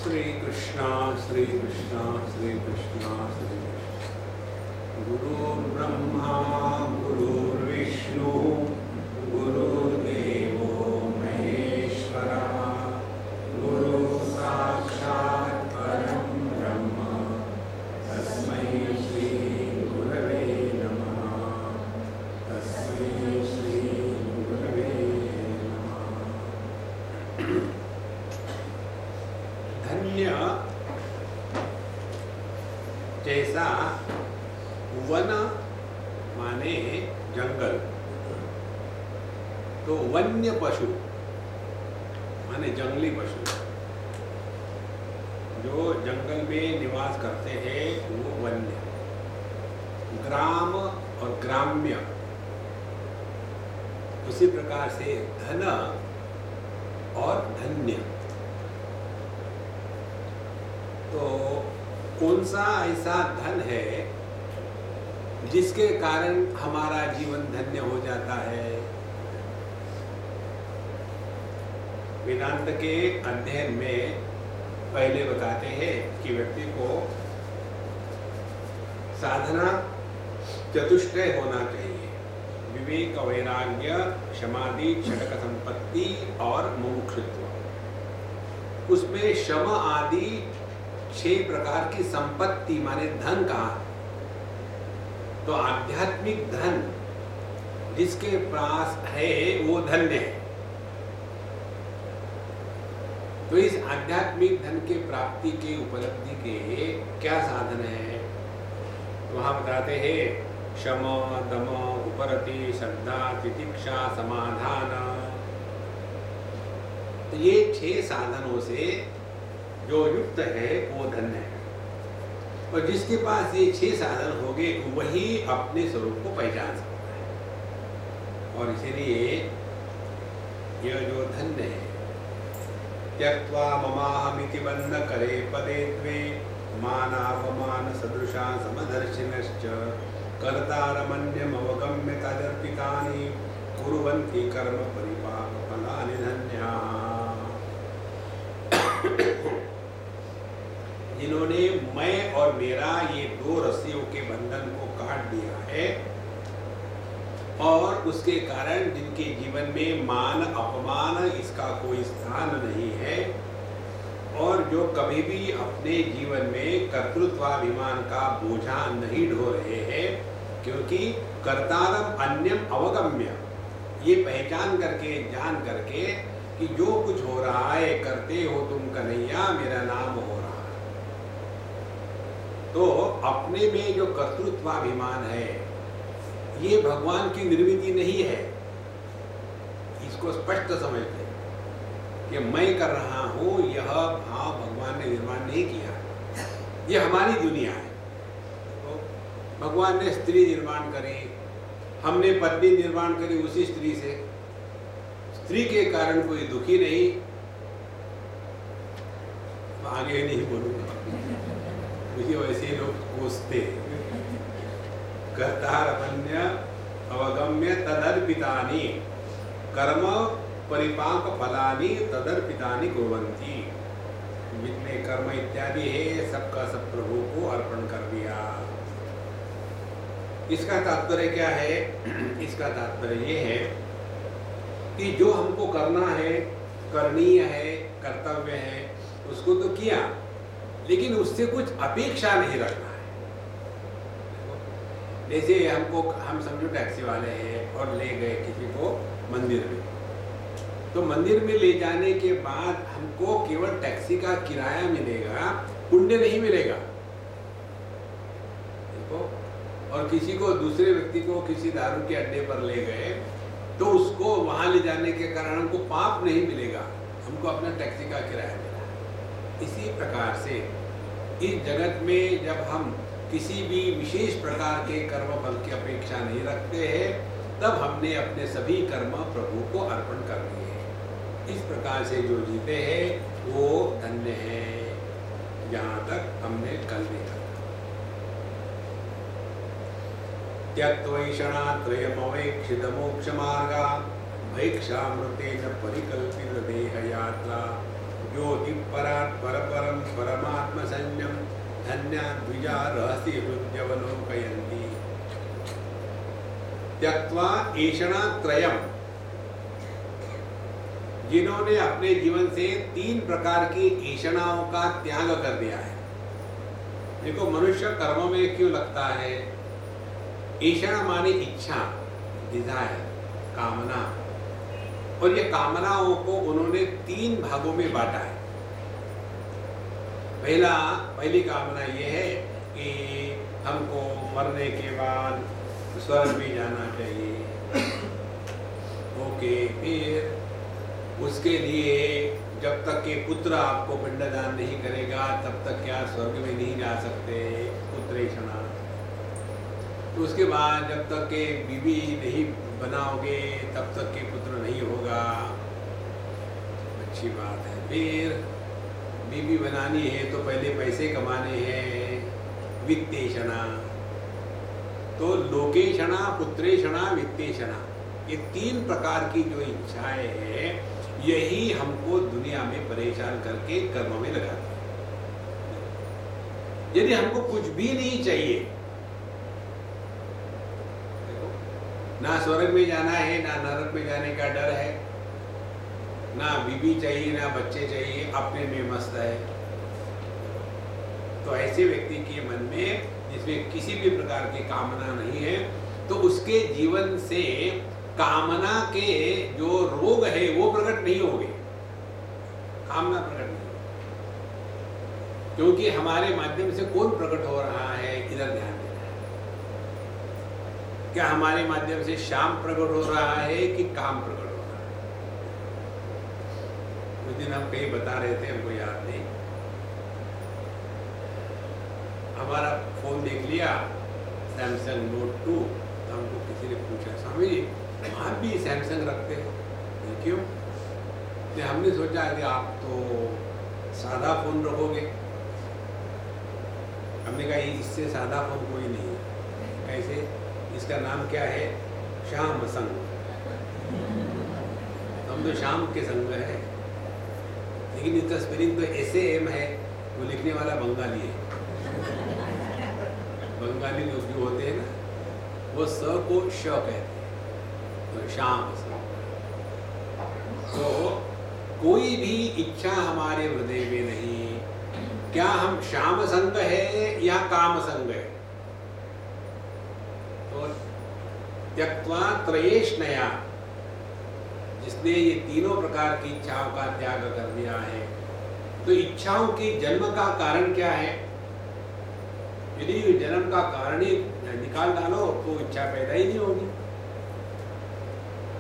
श्री कृष्णा श्री कृष्णा श्री कृष्णा श्री कृष्णा। गुरुर्ब्रह्मा गुरुर्विष्णु गुरुर्देवो महेश्वरः गुरु साक्षात् परं ब्रह्म तस्मै श्री गुरवे नमः। तस्मै श्री गुरवे नमः। धन्य जैसा वन माने जंगल, तो वन्य पशु माने जंगली पशु जो जंगल में निवास करते हैं वो वन्य। ग्राम और ग्राम्य, उसी प्रकार से धन और धन्य। तो कौन सा ऐसा धन है जिसके कारण हमारा जीवन धन्य हो जाता है? वेदांत के अध्ययन में पहले बताते हैं कि व्यक्ति को साधना चतुष्टय होना चाहिए: विवेक, वैराग्य, समाधि, षटक संपत्ति और मुमुक्षुत्व। उसमें शम आदि 6 प्रकार की संपत्ति माने धन कहा। तो आध्यात्मिक धन जिसके पास है वो धन्य है। तो इस आध्यात्मिक धन के प्राप्ति के उपलब्धि के क्या साधन है? वहां बताते हैं शम, दम, उपरति, श्रद्धा, तितिक्षा, समाधान। ये 6 साधनों से जो युक्त है वो धन्य है। और जिसके पास ये 6 साधन होंगे वही अपने स्वरूप को पहचान सकता है। और इसीलिए यह जो धन्य है, त्यक्त्वा ममाहमिति बंध करे पदे त्वे मानावमान सदृशा समदर्शिनश्च कर्तारमन्यम अवगम्य तदर्पितानि कुर्वन्ति कर्म परिपाक फलानि धन्या। जिन्होंने मैं और मेरा ये 2 रस्सियों के बंधन को काट दिया है और उसके कारण जिनके जीवन में मान अपमान इसका कोई स्थान नहीं है, और जो कभी भी अपने जीवन में कर्तृत्वाभिमान का बोझा नहीं ढो रहे हैं, क्योंकि कर्तारम अन्यम अवगम्य, ये पहचान करके जान करके कि जो कुछ हो रहा है करते हो तुम कन्हैया, मेरा नाम हो रहा है। तो अपने में जो कर्तृत्वाभिमान है ये भगवान की निर्मिति नहीं है। इसको स्पष्ट समझते कि मैं कर रहा हूं, यह भाव भगवान ने निर्माण नहीं किया, ये हमारी दुनिया है। तो भगवान ने स्त्री निर्माण करी, हमने पत्नी निर्माण करी उसी स्त्री से। स्त्री के कारण कोई दुखी नहीं, आगे नहीं बोलूंगा, मुझे वैसे लोग पूछते। कर्तारमन्य अवगम्य तदर्पितानि कर्म परिपाक फलानि तदर्पितानि कुर्वन्ति। जितने कर्म इत्यादि है सबका सब प्रभु को अर्पण कर दिया। इसका तात्पर्य क्या है? इसका तात्पर्य ये है कि जो हमको करना है, करणीय है, कर्तव्य है, उसको तो किया, लेकिन उससे कुछ अपेक्षा नहीं रखना है। जैसे हम समझो टैक्सी वाले हैं और ले गए किसी को मंदिर में, तो मंदिर में ले जाने के बाद हमको केवल टैक्सी का किराया मिलेगा, पुण्य नहीं मिलेगा। देखो, और किसी को, दूसरे व्यक्ति को किसी दारू के अड्डे पर ले गए तो उसको वहां ले जाने के कारण हमको पाप नहीं मिलेगा, हमको अपना टैक्सी का किराया मिला। इसी प्रकार से इस जगत में जब हम किसी भी विशेष प्रकार के कर्म फल की अपेक्षा नहीं रखते हैं, तब हमने अपने सभी कर्म प्रभु को अर्पण कर दिए हैं। इस प्रकार से जो जीते हैं वो धन्य है। जहाँ तक हमने कल देखा, त्यक्त्वैषणात्रयमवेक्षित मोक्ष मार्गा भैक्षामृतेन परिकल्पित देह यात्रा ज्योतिपरात् परपरं परमात्म संज्ञम धन्या द्विजा रहस्य हृद्यवलोकयन्ति त्यक्त्वा ऐषणात्रयम्। जिन्होंने अपने जीवन से 3 प्रकार की ऐषणाओं का त्याग कर दिया है। देखो, मनुष्य कर्म में क्यों लगता है? ऐषणा माने इच्छा, डिजायर, कामना। और ये कामनाओं को उन्होंने 3 भागों में बांटा है। पहली कामना ये है कि हमको मरने के बाद स्वर्ग में जाना चाहिए। ओके, फिर उसके लिए जब तक कि पुत्र आपको पिंडदान नहीं करेगा तब तक क्या स्वर्ग में नहीं जा सकते, पुत्रेषणा। तो उसके बाद जब तक के बीवी नहीं बनाओगे तब तक के पुत्र नहीं होगा। अच्छी बात है। फिर बीवी बनानी है तो पहले पैसे कमाने हैं, वित्तेषणा। तो लोकेषणा, पुत्रेषणा, वित्तेषणा, ये 3 प्रकार की जो इच्छाएं हैं, यही हमको दुनिया में परेशान करके कर्म में लगाती है। यदि हमको कुछ भी नहीं चाहिए, ना स्वर्ग में जाना है, ना नरक में जाने का डर है, ना बीवी चाहिए, ना बच्चे चाहिए, अपने में मस्त है, तो ऐसे व्यक्ति के मन में जिसमें किसी भी प्रकार की कामना नहीं है, तो उसके जीवन से कामना के जो रोग है वो प्रकट नहीं होंगे, कामना प्रकट नहीं होगी। क्योंकि हमारे माध्यम से कौन प्रकट हो रहा है, इधर ध्यान देना है। क्या हमारे माध्यम से श्याम प्रकट हो रहा है कि काम प्रकट हो रहा है? उस दिन हम कहीं बता रहे थे, हमको याद नहीं, हमारा फोन देख लिया सैमसंग नोट 2, तो हमको किसी ने पूछा, स्वामी जी आप भी सैमसंग रखते हैं? क्यों? तो हमने सोचा कि आप तो सादा फोन रखोगे। हमने कहा इससे सादा फोन कोई नहीं है। कैसे? इसका नाम क्या है? श्याम संग। हम तो श्याम के संग है, लेकिन इसका स्पेलिंग तो SAM है। वो लिखने वाला बंगाली है। बंगाली लोग जो होते हैं ना, वो स को श कहते हैं, तो श्याम संग। तो कोई भी इच्छा हमारे हृदय में नहीं। क्या हम श्याम संग है या काम संग है? तो त्यक्त्वा त्रयेष्णया, जिसने ये 3 प्रकार की इच्छाओं का त्याग कर दिया है, तो इच्छाओं के जन्म का कारण क्या है? यदि जन्म का कारण ही निकाल डालो तो इच्छा पैदा ही नहीं होगी।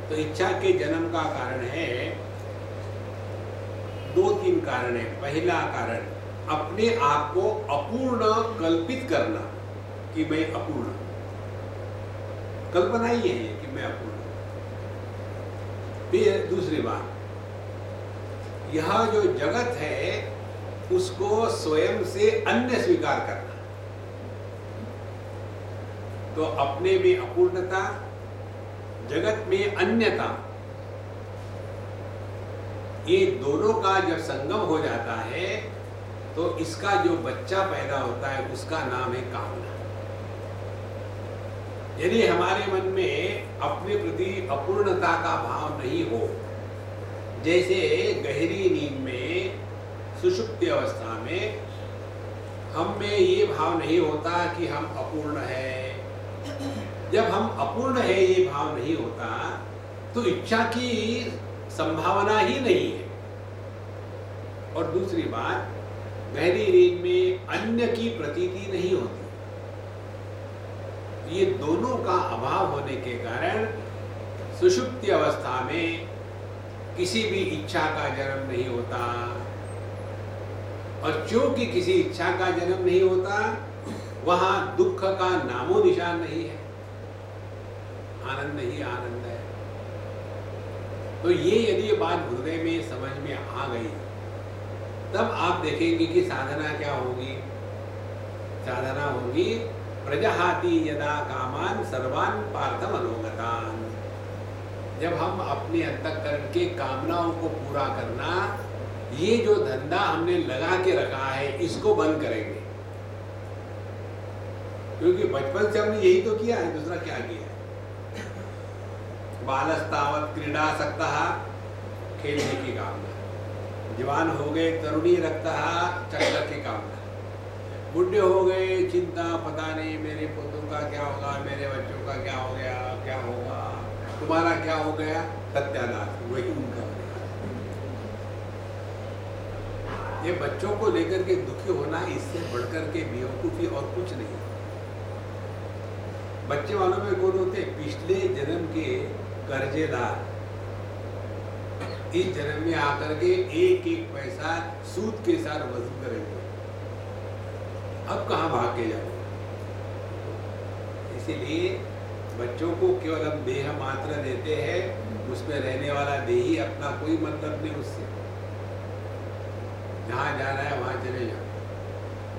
तो इच्छा के जन्म का कारण है 2-3 कारण है। पहला कारण, अपने आप को अपूर्ण कल्पित करना कि मैं अपूर्ण हूं। कल्पना ही है कि मैं अपूर्ण हूं। फिर दूसरी बात, यह जो जगत है उसको स्वयं से अन्य स्वीकार करना। तो अपने में अपूर्णता, जगत में अन्यता, ये दोनों का जब संगम हो जाता है तो इसका जो बच्चा पैदा होता है उसका नाम है कामना। यदि हमारे मन में अपने प्रति अपूर्णता का भाव नहीं हो, जैसे गहरी नींद में, सुषुप्ति अवस्था में हम में ये भाव नहीं होता कि हम अपूर्ण है। जब हम अपूर्ण है ये भाव नहीं होता तो इच्छा की संभावना ही नहीं है। और दूसरी बात, गहरी नींद में अन्य की प्रतीति नहीं होती। ये दोनों का अभाव होने के कारण सुषुप्ति अवस्था में किसी भी इच्छा का जन्म नहीं होता। और क्योंकि किसी इच्छा का जन्म नहीं होता, वहां दुख का नामो निशान नहीं है, आनंद ही आनंद है। तो ये यदि ये बात हृदय में समझ में आ गई, तब आप देखेंगे कि साधना क्या होगी। साधना होगी प्रजहाति यदा कामान सर्वान पार्थ मनोगतान। जब हम अपने अंतःकरण के कामनाओं को पूरा करना ये जो धंधा हमने लगा के रखा है इसको बंद करेंगे, क्योंकि बचपन से हमने यही तो किया है, दूसरा क्या किया है। बालस्तावत क्रीडा सक्तः, खेलने की कामना, जवान हो गए तरुणी रखता चक्कर की कामना, बुढ़े हो गए चिंता, पता नहीं मेरे पुत्रों का क्या होगा, मेरे बच्चों का क्या हो गया, क्या होगा, तुम्हारा क्या हो गया, सत्यानाश, वही उनका बनेगा। ये बच्चों को लेकर के दुखी होना इससे बढ़कर के बेवकूफी और कुछ नहीं। बच्चे वालों में कौन होते, पिछले जन्म के कर्जेदार, इस जन्म में आकर के एक एक पैसा सूद के साथ वसूल करेंगे, अब कहाँ भाग के जाओ। इसीलिए बच्चों को केवल हम देह मात्र देते हैं, उसमें रहने वाला देही, अपना कोई मतलब नहीं उससे। जहाँ जा रहा है वहाँ चले जाओ,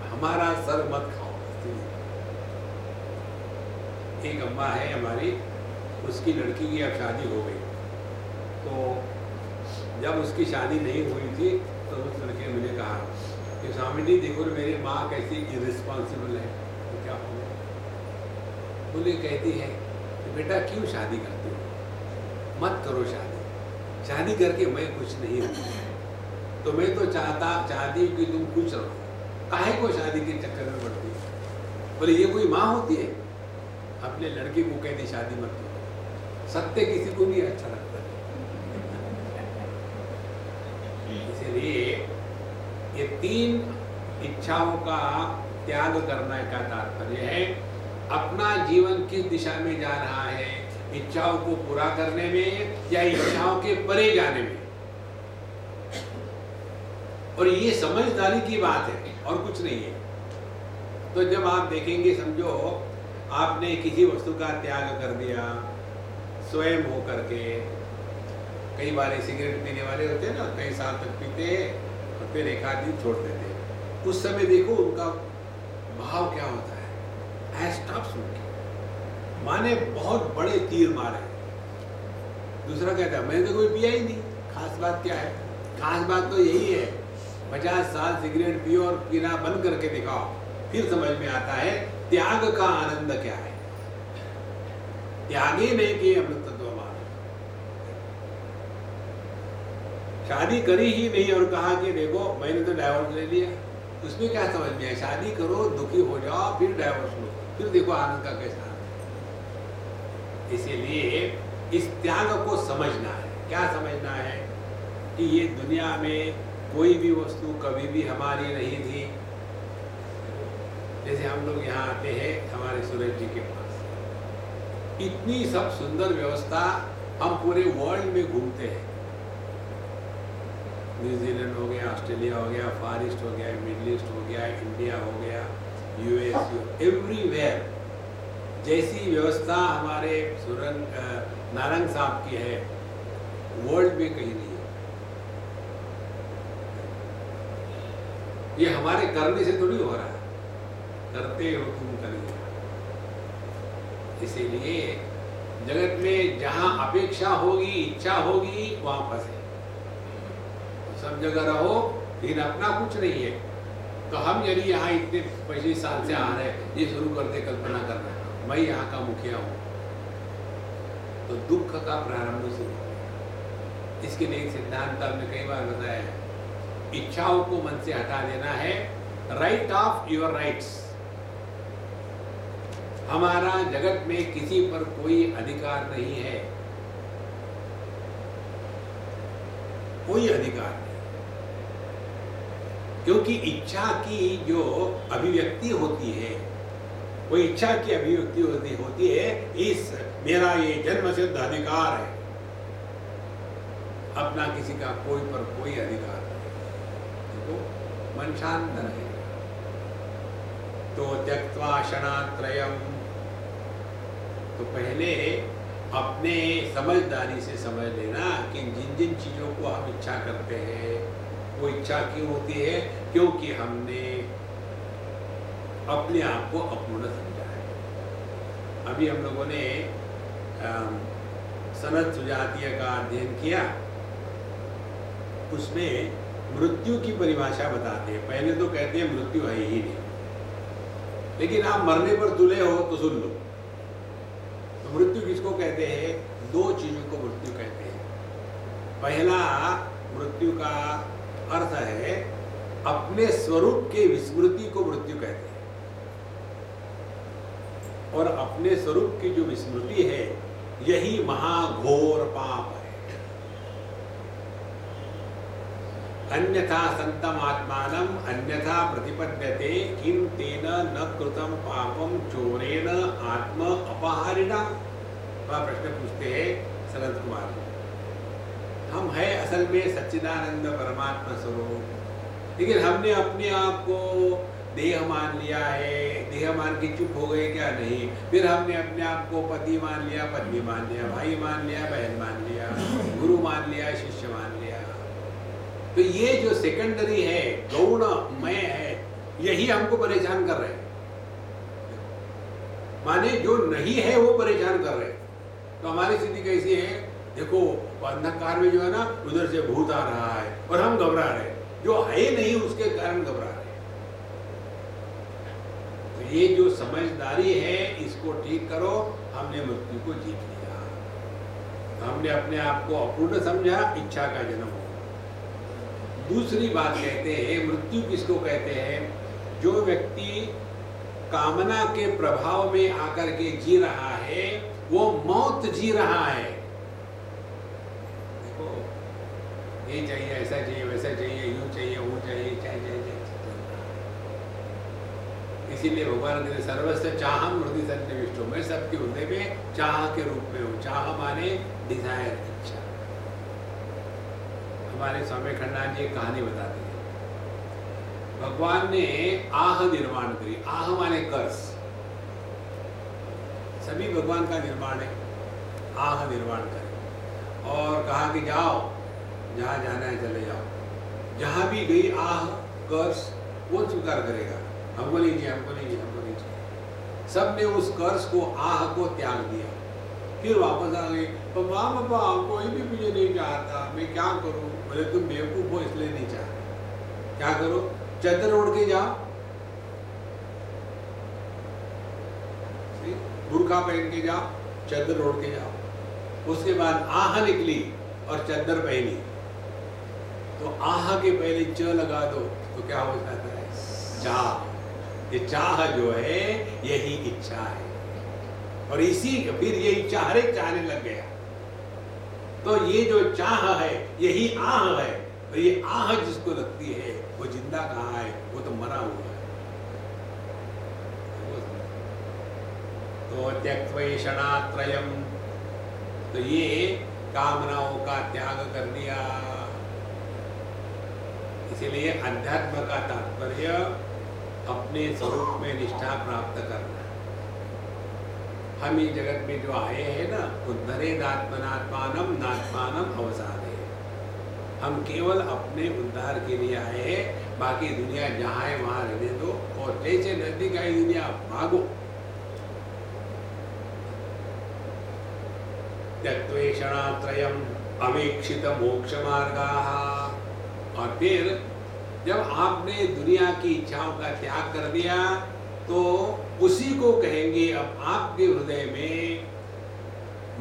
हमारा सर मत खाओ। एक अम्मा है हमारी, उसकी लड़की की अब शादी हो गई, तो जब उसकी शादी नहीं हुई थी तो उस लड़के ने मुझे कहा कि स्वामी जी देखो मेरी माँ कैसी इर्रिस्पॉन्सिबल है। तो क्या हो गया? बोले कहती है कि बेटा क्यों शादी करते हो, मत करो शादी, शादी करके मैं कुछ नहीं हूँ, तो मैं तो चाहती हूँ कि तुम खुश रहो, काहे को शादी के चक्कर में पड़ती है। बोले ये कोई माँ होती है अपने लड़के को कहती शादी मत करो, सत्य किसी को नहीं अच्छा लगता। इसलिए ये तीन इच्छाओं का त्याग करने का तात्पर्य है, अपना जीवन किस दिशा में जा रहा है, इच्छाओं को पूरा करने में या इच्छाओं के परे जाने में। और ये समझदारी की बात है और कुछ नहीं है। तो जब आप देखेंगे, समझो आपने किसी वस्तु का त्याग कर दिया स्वयं हो करके, कई बार सिगरेट पीने वाले होते हैं ना, कई साल तक पीते हैं और फिर एक आध दिन छोड़ देते हैं, उस समय देखो उनका भाव क्या होता है, स्टॉप स्मोकिंग, माने बहुत बड़े तीर मारे। दूसरा कहता है मैंने तो कोई पिया ही नहीं, खास बात क्या है, खास बात तो यही है 50 साल सिगरेट पियो और पीना बंद करके दिखाओ, फिर समझ में आता है त्याग का आनंद क्या है। त्याग ही नहीं किए अमृत तत्व मान, शादी करी ही नहीं और कहा कि देखो मैंने तो डाइवोर्स ले लिया, उसमें क्या समझ में आया, शादी करो दुखी हो जाओ फिर डाइवोर्स लो, फिर देखो आनंद का कैसा आनंद। इसीलिए इस त्याग को समझना है। क्या समझना है कि ये दुनिया में कोई भी वस्तु कभी भी हमारी नहीं थी। जैसे हम लोग यहाँ आते हैं हमारे सूरज जी के पास, इतनी सब सुंदर व्यवस्था, हम पूरे वर्ल्ड में घूमते हैं, न्यूजीलैंड हो गया, ऑस्ट्रेलिया हो गया, फार ईस्ट हो गया, मिडल ईस्ट हो गया, इंडिया हो गया, यूएस, एवरीवेयर जैसी व्यवस्था हमारे नारंग साहब की है, वर्ल्ड में कहीं नहीं है। ये हमारे करने से थोड़ी हो रहा है, करते हो तुम करेंगे। इसीलिए जगत में जहां अपेक्षा होगी, इच्छा होगी, वहां फंसे। सब जगह रहो लेकिन अपना कुछ नहीं है। तो हम यदि यहाँ इतने 25 साल से आ रहे हैं, ये शुरू करते कल्पना करना मैं यहाँ का मुखिया हूँ, तो दुख का प्रारंभ शुरू हो। इसके लिए एक सिद्धांत हमने कई बार बताया है, इच्छाओं को मन से हटा देना है, राइट ऑफ योर राइट्स। हमारा जगत में किसी पर कोई अधिकार नहीं है, कोई अधिकार नहीं, क्योंकि इच्छा की जो अभिव्यक्ति होती है, वो इच्छा की अभिव्यक्ति होती है, इस मेरा ये जन्म सिद्ध अधिकार है, अपना किसी का कोई पर कोई अधिकार नहीं। तो मन शांत रहे। तो त्यक्त्वा क्षणात्रयम्, तो पहले अपने समझदारी से समझ लेना कि जिन जिन चीज़ों को हम इच्छा करते हैं, वो इच्छा क्यों होती है, क्योंकि हमने अपने आप को अपूर्ण समझा है। अभी हम लोगों ने सनद सुजातीय का अध्ययन किया, उसमें मृत्यु की परिभाषा बताते हैं। पहले तो कहते हैं मृत्यु है ही नहीं, लेकिन आप मरने पर तुले हो तो सुन लो। तो मृत्यु किसको कहते हैं? दो चीजों को मृत्यु कहते हैं। पहला मृत्यु का अर्थ है अपने स्वरूप के विस्मृति को मृत्यु कहते हैं, और अपने स्वरूप की जो विस्मृति है यही महाघोर पाप है। अन्यथा संतम आत्मानम अन्यथा प्रतिपद्यते किम तेन न कृतम पापम चोरेण आत्म अपहारिणा। वह प्रश्न पूछते हैं सनत कुमार। हम है असल में सच्चिदानंद परमात्मा स्वरूप, लेकिन हमने अपने आप को देह मान लिया है। देह मान के चुप हो गए क्या? नहीं। फिर हमने अपने आप को पति मान लिया, पत्नी मान लिया, भाई मान लिया, बहन मान लिया, गुरु मान लिया, शिष्य मान लिया। तो ये जो सेकेंडरी है, गौण मैं है, यही हमको परेशान कर रहे हैं। माने जो नहीं है वो परेशान कर रहे हैं। तो हमारी स्थिति कैसी है? देखो अंधकार में जो है ना, उधर से भूत आ रहा है और हम घबरा रहे हैं। जो है नहीं उसके कारण घबरा रहे हैं। तो ये जो समझदारी है इसको ठीक करो। हमने मृत्यु को जीत लिया, हमने अपने आप को अपूर्ण समझा, इच्छा का जन्म हो। दूसरी बात कहते हैं मृत्यु किसको कहते हैं? जो व्यक्ति कामना के प्रभाव में आकर के जी रहा है वो मौत जी रहा है। देखो ये चाहिए, ऐसा चाहिए, वैसा चाहिए, यूं चाहिए, वो चाहिए, चाहिए। इसीलिए भगवान कहते सर्वस्व चाहम हृदय सन्निविष्टो, मैं सबके हृदय में चाह के रूप में हूँ। चाह माने डिजायर, इच्छा। हमारे स्वामी खंडान जी एक कहानी बताते हैं। भगवान ने आह निर्माण करी। आह माने कर्स। सभी भगवान का निर्माण है। आह निर्माण करे और कहा कि जाओ, जहां जाना है चले जाओ। जहां भी गई आह कर्स वो स्वीकार करेगा। हमको नहीं चाहिए, हमको नहीं चाहिए, हमको नहीं चाहिए। सब ने उस कर्स को, आह को त्याग दिया। फिर वापस आ गई, पापा कोई भी मुझे नहीं चाहता, मैं क्या करूं? बोले तुम बेवकूफ हो इसलिए नहीं चाहते। क्या करो? चादर ओढ़ के जाओ, बुर्का पहन के जाओ, चादर ओढ़ के जाओ। उसके बाद आह निकली और चादर पहनी, तो आह के पहले च लगा दो तो क्या हो जाता है? चाह। ये चाह जो है यही इच्छा है, और इसी फिर ये इच्छा हर एक चाहने लग गया। तो ये जो चाह है यही आह है, और ये आह जिसको लगती है वो जिंदा कहाँ है? वो तो मरा हुआ है। तो त्यक्त्वैषणात्रयम्, तो ये कामनाओं का त्याग कर दिया। इसीलिए अध्यात्म का तात्पर्य अपने स्वरूप में निष्ठा प्राप्त करना। हम इस जगत में जो आए हैं ना, उद्धरेदात्मनात्मानम नात्मानम अवसादे। हम केवल अपने उद्धार के लिए आए हैं। बाकी दुनिया जहाँ है वहाँ रहने दो, और जैसे नजदीक आई दुनिया भागो। त्यक्त्वैषणात्रयम् अवेक्षित मोक्ष मार्गाः। और फिर जब आपने दुनिया की इच्छाओं का त्याग कर दिया तो उसी को कहेंगे अब आपके हृदय में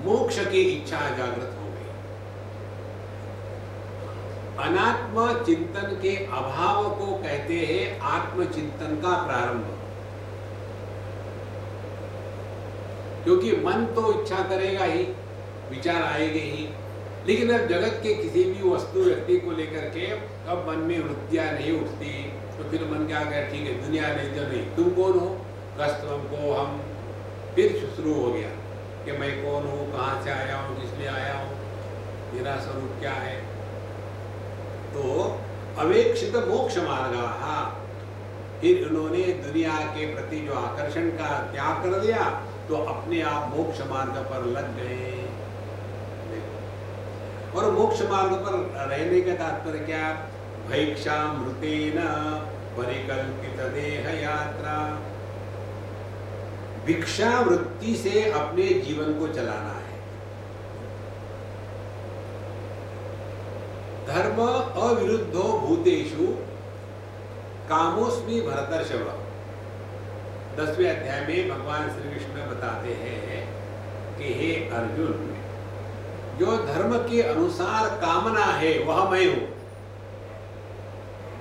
मोक्ष की इच्छा जागृत हो गई। अनात्म चिंतन के अभाव को कहते हैं आत्मचिंतन का प्रारंभ। क्योंकि मन तो इच्छा करेगा ही, विचार आएंगे ही, लेकिन अब जगत के किसी भी वस्तु व्यक्ति को लेकर के अब मन में वृत्तियां नहीं उठती, तो फिर मन क्या कहे? ठीक है, दुनिया नहीं तो नहीं, तुम कौन हो? कष्ट हमको, हम फिर शुरू हो गया कि मैं कौन हूँ, कहाँ से आया हूँ, किस लिए आया हूँ, मेरा स्वरूप क्या है। तो अवेक्षित मोक्ष मार्गा, फिर उन्होंने दुनिया के प्रति जो आकर्षण का त्याग कर दिया तो अपने आप मोक्ष मार्ग पर लग गए। और मोक्ष मार्ग पर रहने का तात्पर्य क्या? भैक्षामृतेन परिकल्पित देह यात्रा। भिक्षा वृत्ति से अपने जीवन को चलाना है। धर्म अविरुद्धो भूतेषु कामोस्मि भरतर्षभ। 10वें अध्याय में भगवान श्री कृष्ण बताते हैं कि हे अर्जुन, जो धर्म के अनुसार कामना है वह मैं हूं।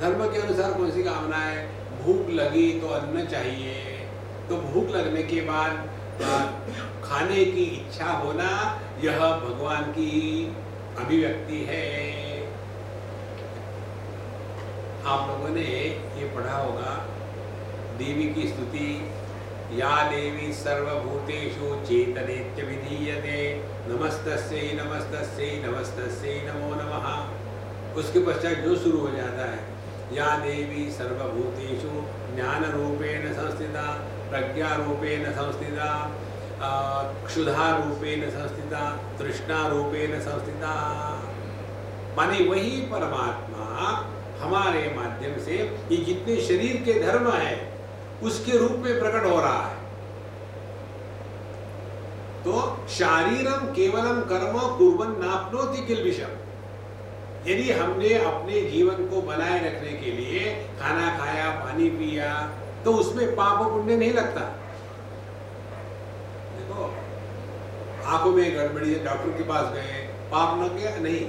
धर्म के अनुसार कौन सी कामना है? भूख लगी तो अन्न चाहिए, तो भूख लगने के बाद खाने की इच्छा होना, यह भगवान की अभिव्यक्ति है। आप लोगों ने ये पढ़ा होगा देवी की स्तुति, या देवी सर्वभूतेषु चेतनेत्य विधीयते, नमस्तस्यै नमस्तस्यै नमस्तस्यै नमो नमः। उसके पश्चात जो शुरू हो जाता है, या देवी सर्वभूतेषु ज्ञान रूपेण संस्थिता, प्रज्ञा रूपेण संस्थिता, क्षुधा रूपेण संस्थिता, तृष्णा रूपेण संस्थिता। माने वही परमात्मा हमारे माध्यम से ये जितने शरीर के धर्म है उसके रूप में प्रकट हो रहा है। तो शारीरम केवलम कर्म कुर्वन् नाप्नोति किल्बिषम्। यदि हमने अपने जीवन को बनाए रखने के लिए खाना खाया, पानी पिया, तो उसमें पाप पुण्य नहीं लगता। देखो, आंखों में गड़बड़ी है, डॉक्टर के पास गए, पाप लग गया? नहीं।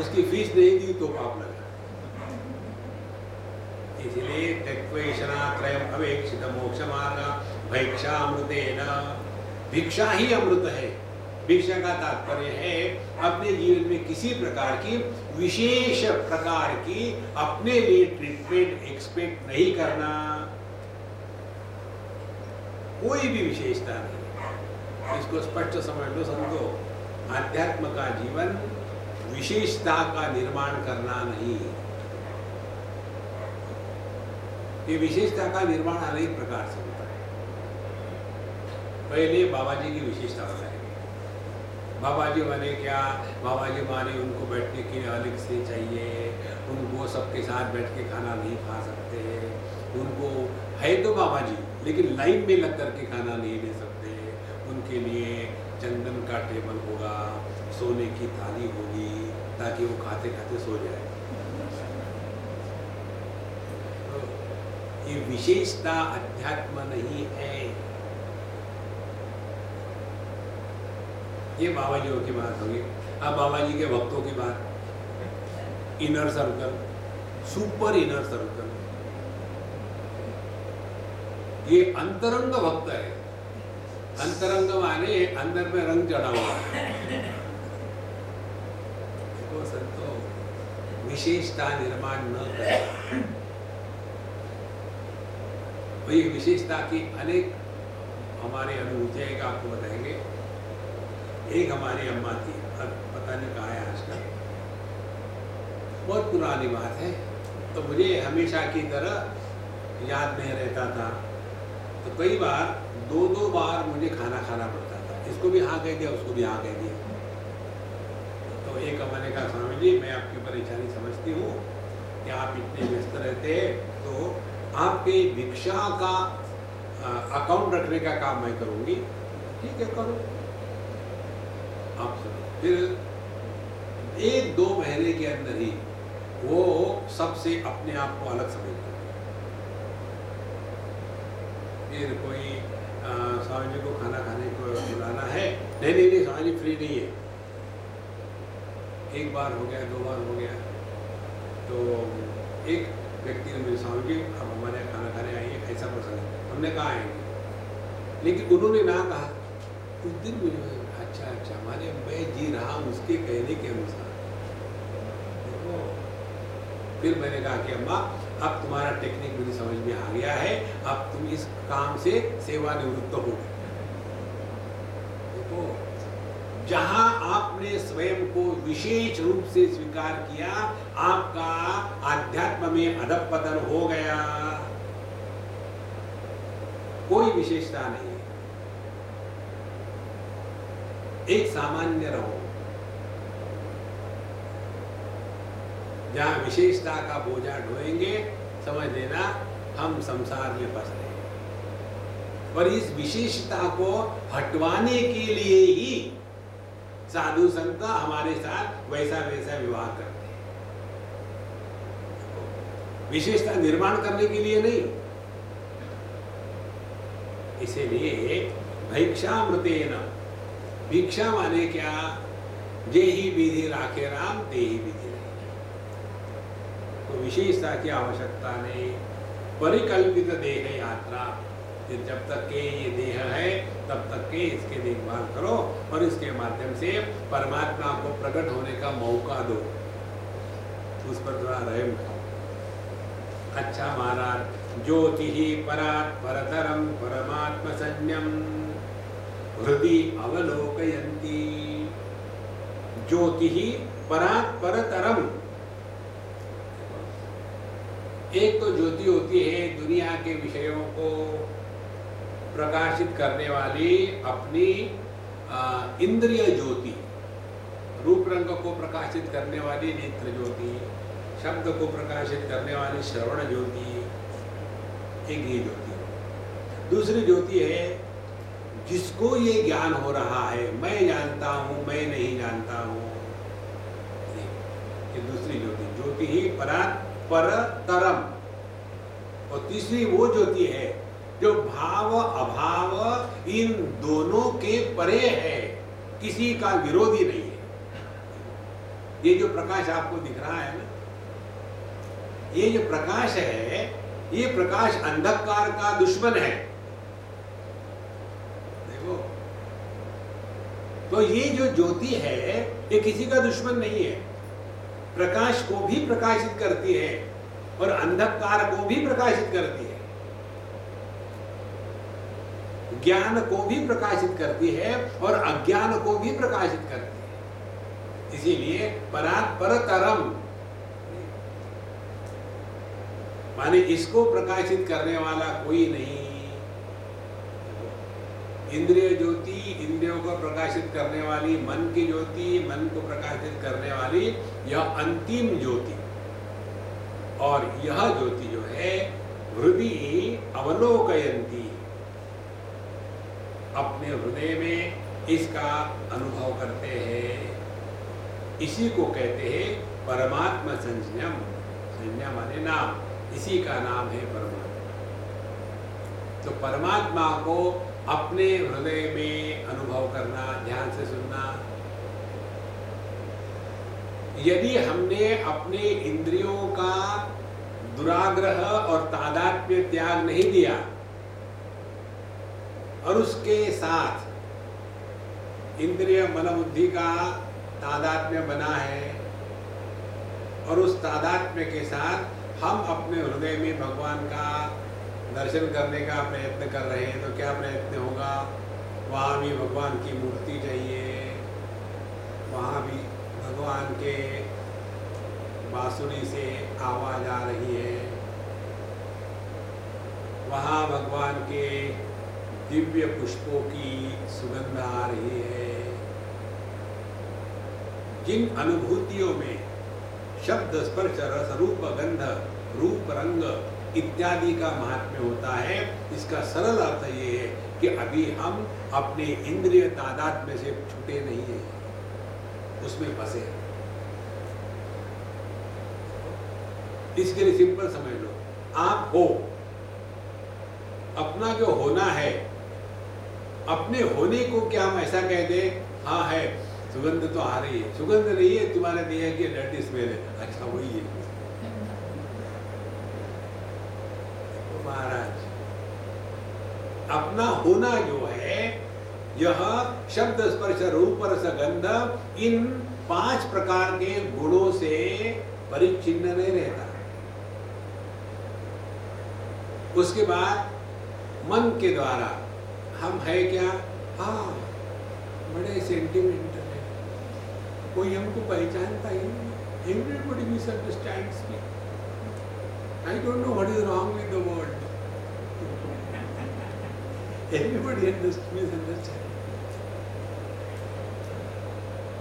उसकी फीस नहीं दी तो पाप लगा। इसलिए त्यक्त्वैषणात्रयम् अवेक्षित मोक्ष मार्ग भैक्षा अमृतेन। भिक्षा ही अमृत है। भिक्षा का तात्पर्य है अपने जीवन में किसी प्रकार की विशेष प्रकार की अपने लिए ट्रीटमेंट एक्सपेक्ट नहीं करना। कोई भी विशेषता नहीं। इसको स्पष्ट समझ लो संतो। आध्यात्म का जीवन विशेषता का निर्माण करना नहीं। ये विशेषता का निर्माण अनेक प्रकार से होता है। पहले बाबा जी की विशेषता बताएंगे। बाबा जी माने क्या? बाबा जी माने उनको बैठने के लिए अलग से चाहिए, उनको सबके साथ बैठ के खाना नहीं खा सकते, उनको है तो बाबा जी लेकिन लाइन में लग करके खाना नहीं ले सकते, उनके लिए चंदन का टेबल होगा, सोने की थाली होगी, ताकि वो खाते खाते सो जाए। तो ये विशेषता अध्यात्म नहीं है। ये बाबा जी की बात होगी। अब बाबा जी के भक्तों की बात, inner circle, super inner circle, ये अंतरंग भक्त है। अंतरंग माने अंदर में रंग चढ़ा हुआ है। देखो संतो, विशेषता निर्माण न करें। वही विशेषता की अनेक हमारे अनुभूतियां एक आपको बताएंगे। एक हमारी अम्मा थी, अब पता नहीं कहाँ है आजकल, बहुत पुरानी बात है, तो मुझे हमेशा की तरह याद नहीं रहता था। तो कई बार दो बार मुझे खाना खाना पड़ता था। इसको भी हाँ कह दिया, उसको भी हाँ कह दिया। तो एक अम्मा ने कहा, स्वामी जी मैं आपकी परेशानी समझती हूँ कि आप इतने व्यस्त रहते हैं, तो आपके भिक्षा का अकाउंट रखने का काम मैं करूँगी। ठीक है, करो। आप सुनो। फिर 1-2 महीने के अंदर ही वो सबसे अपने आप को अलग समझ गया। फिर कोई स्वामी जी को खाना खाने को बुलाना है, नहीं स्वामी जी फ्री नहीं है। एक बार हो गया, 2 बार हो गया, तो एक व्यक्ति ने मुझे, स्वामी जी अब हमारे यहाँ खाना खाने आइए, ऐसा प्रसंग है। हमने कहा आएंगे, लेकिन उन्होंने ना कहा। उस दिन मुझे अच्छा माने मैं जी रहा हूँ उसके कहने के अनुसार। देखो, फिर मैंने कहा कि अम्मा अब तुम्हारा टेक्निक मुझे समझ में आ गया है, अब तुम इस काम से सेवानिवृत्त हो। देखो, जहां आपने स्वयं को विशेष रूप से स्वीकार किया, आपका आध्यात्म में अधःपतन हो गया। कोई विशेषता नहीं। एक सामान्य रहो। जहां विशेषता का बोझा ढोएंगे, समझ लेना हम संसार में फंस रहे हैं। और इस विशेषता को हटवाने के लिए ही साधु संत हमारे साथ वैसा वैसा व्यवहार करते हैं, विशेषता निर्माण करने के लिए नहीं। इसीलिए भिक्षामृतेन, भिक्षा माने क्या, जे ही विधि राखे राम ते ही विधि रहे। तो विशेषता की आवश्यकता नहीं। परिकल्पित देह यात्रा, जब तक के ये देह है तब तक के इसके देखभाल करो और इसके माध्यम से परमात्मा को प्रकट होने का मौका दो, उस पर थोड़ा रहम करो। अच्छा महाराज, ज्योति ही परात् परतरम परमात्म संज्ञम हृदि अवलोकयन्ति। ज्योति ही परात् परतरम, एक तो ज्योति होती है दुनिया के विषयों को प्रकाशित करने वाली अपनी इंद्रिय ज्योति, रूप रंग को प्रकाशित करने वाली नेत्र ज्योति, शब्द को प्रकाशित करने वाली श्रवण ज्योति, एक ये ज्योति। दूसरी ज्योति है जिसको ये ज्ञान हो रहा है, मैं जानता हूँ मैं नहीं जानता हूँ, ये दूसरी ज्योति, ज्योति ही परात् परतरम। और तीसरी वो ज्योति है जो भाव अभाव इन दोनों के परे है, किसी का विरोधी नहीं है। ये जो प्रकाश आपको दिख रहा है ना, ये जो प्रकाश है, ये प्रकाश अंधकार का दुश्मन है। देखो, तो ये जो ज्योति है ये किसी का दुश्मन नहीं है, प्रकाश को भी प्रकाशित करती है और अंधकार को भी प्रकाशित करती है, ज्ञान को भी प्रकाशित करती है और अज्ञान को भी प्रकाशित करती है। इसीलिए परात् परतरम माने इसको प्रकाशित करने वाला कोई नहीं। इंद्रिय ज्योति, इंद्रियों को प्रकाशित करने वाली, मन की ज्योति, मन को प्रकाशित करने वाली यह अंतिम ज्योति। और यह ज्योति जो है हृदि अवलोकयन्ति, अपने हृदय में इसका अनुभव करते हैं। इसी को कहते हैं परमात्मा संज्ञम। संज्ञा माने नाम, इसी का नाम है परमात्मा। तो परमात्मा को अपने हृदय में अनुभव करना, ध्यान से सुनना। यदि हमने अपने इंद्रियों का दुराग्रह और तादात्म्य त्याग नहीं दिया और उसके साथ इंद्रिय मन बुद्धि का तादात्म्य बना है और उस तादात्म्य के साथ हम अपने हृदय में भगवान का दर्शन करने का प्रयत्न कर रहे हैं, तो क्या प्रयत्न होगा? वहाँ भी भगवान की मूर्ति चाहिए, वहाँ भी भगवान के बांसुरी से आवाज आ रही है, वहाँ भगवान के दिव्य पुष्पों की सुगंध आ रही है। जिन अनुभूतियों में शब्द स्पर्श रस रूप गंध रूप रंग इत्यादि का महात्म्य होता है, इसका सरल अर्थ ये है कि अभी हम अपने इंद्रिय तादात्म्य से छूटे नहीं हैं, उसमें फंसे हैं। इसके लिए सिंपल समझ लो, आप हो, अपना जो होना है, अपने होने को क्या हम ऐसा कह दें, हाँ है, सुगंध तो आ रही है, सुगंध नहीं है, तुम्हारे देह की डर्टी स्मेल है, अच्छा वही है। महाराज, अपना होना जो है यह शब्द स्पर्श रूप रस गंध इन 5 प्रकार के गुणों से परिच्छिन्न नहीं रहता। उसके बाद मन के द्वारा हम है क्या, हाँ बड़े सेंटिमेंटल है, कोई हमको पहचानता ही नहीं, everybody misunderstands me, I don't know what is wrong with the world. Everybody misunderstands.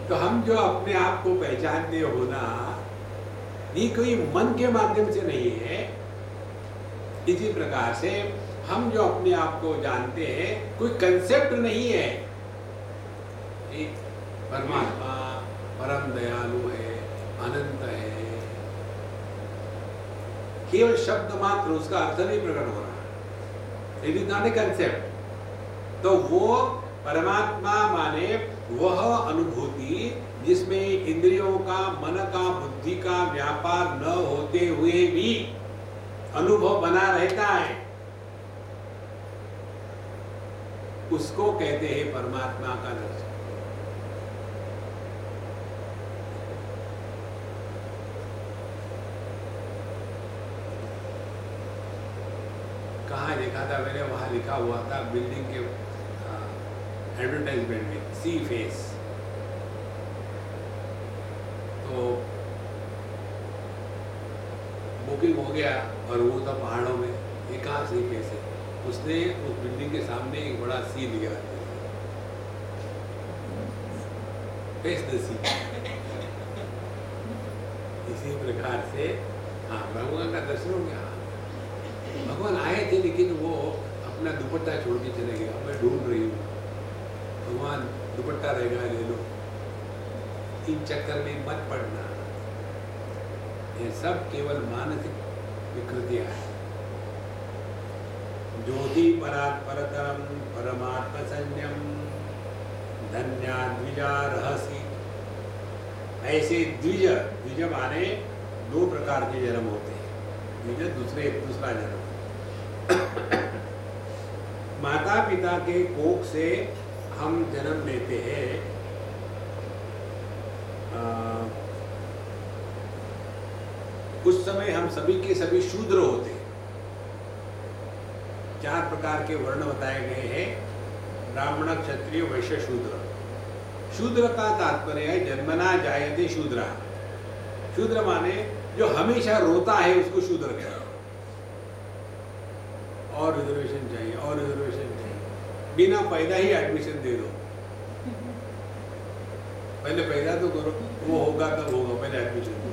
तो हम जो अपने आप को पहचानते होना, ये कोई मन के माध्यम से नहीं है। इसी प्रकार से हम जो अपने आप को जानते हैं, कोई कंसेप्ट नहीं है। परमात्मा परम दयालु है, अनंत है, केवल शब्द मात्र, उसका अर्थ नहीं प्रकट हो रहा, it is not a concept. तो वो परमात्मा माने वह अनुभूति जिसमें इंद्रियों का, मन का, बुद्धि का व्यापार न होते हुए भी अनुभव बना रहता है, उसको कहते हैं परमात्मा का दर्शन। कहाँ देखा था मैंने, वहां लिखा हुआ था बिल्डिंग के एडवर्टाइजमेंट में, सी फेस। तो बुकिंग हो गया और वो था पहाड़ों में, ये कहाँ सी फेस है? उसने उस बिल्डिंग के सामने एक बड़ा सी दिया, फेस द सी। इसी प्रकार से हाँ, भगवान का दर्शन हो गया। भगवान आए थे लेकिन वो अपना दुपट्टा छोड़ के चले गए, मैं ढूंढ रही हूँ, भगवान दुपट्टा रहेगा ले लो, इन चक्कर में मत पड़ना। ये सब केवल मानसिक विकृतियां हैं। ज्योति परात् परतरम परमात्म संयम धन्या द्विजा रहसी। ऐसे द्विज, द्विज माने दो प्रकार के जन्म होते हैं, द्विज दूसरा जन्म। माता पिता के कोख से हम जन्म लेते हैं, उस समय हम सभी के सभी शूद्र होते हैं। 4 प्रकार के वर्ण बताए गए हैं, ब्राह्मण, क्षत्रिय, वैश्य, शूद्र। शूद्र का तात्पर्य है जन्मना जायते शूद्रा। शूद्र माने जो हमेशा रोता है उसको शूद्र कहते हैं। और रिजर्वेशन चाहिए, और रिजर्वेशन चाहिए, बिना पैदा ही एडमिशन दे दो, पहले पैदा तो करो, वो होगा तब होगा, पहले एडमिशन दो।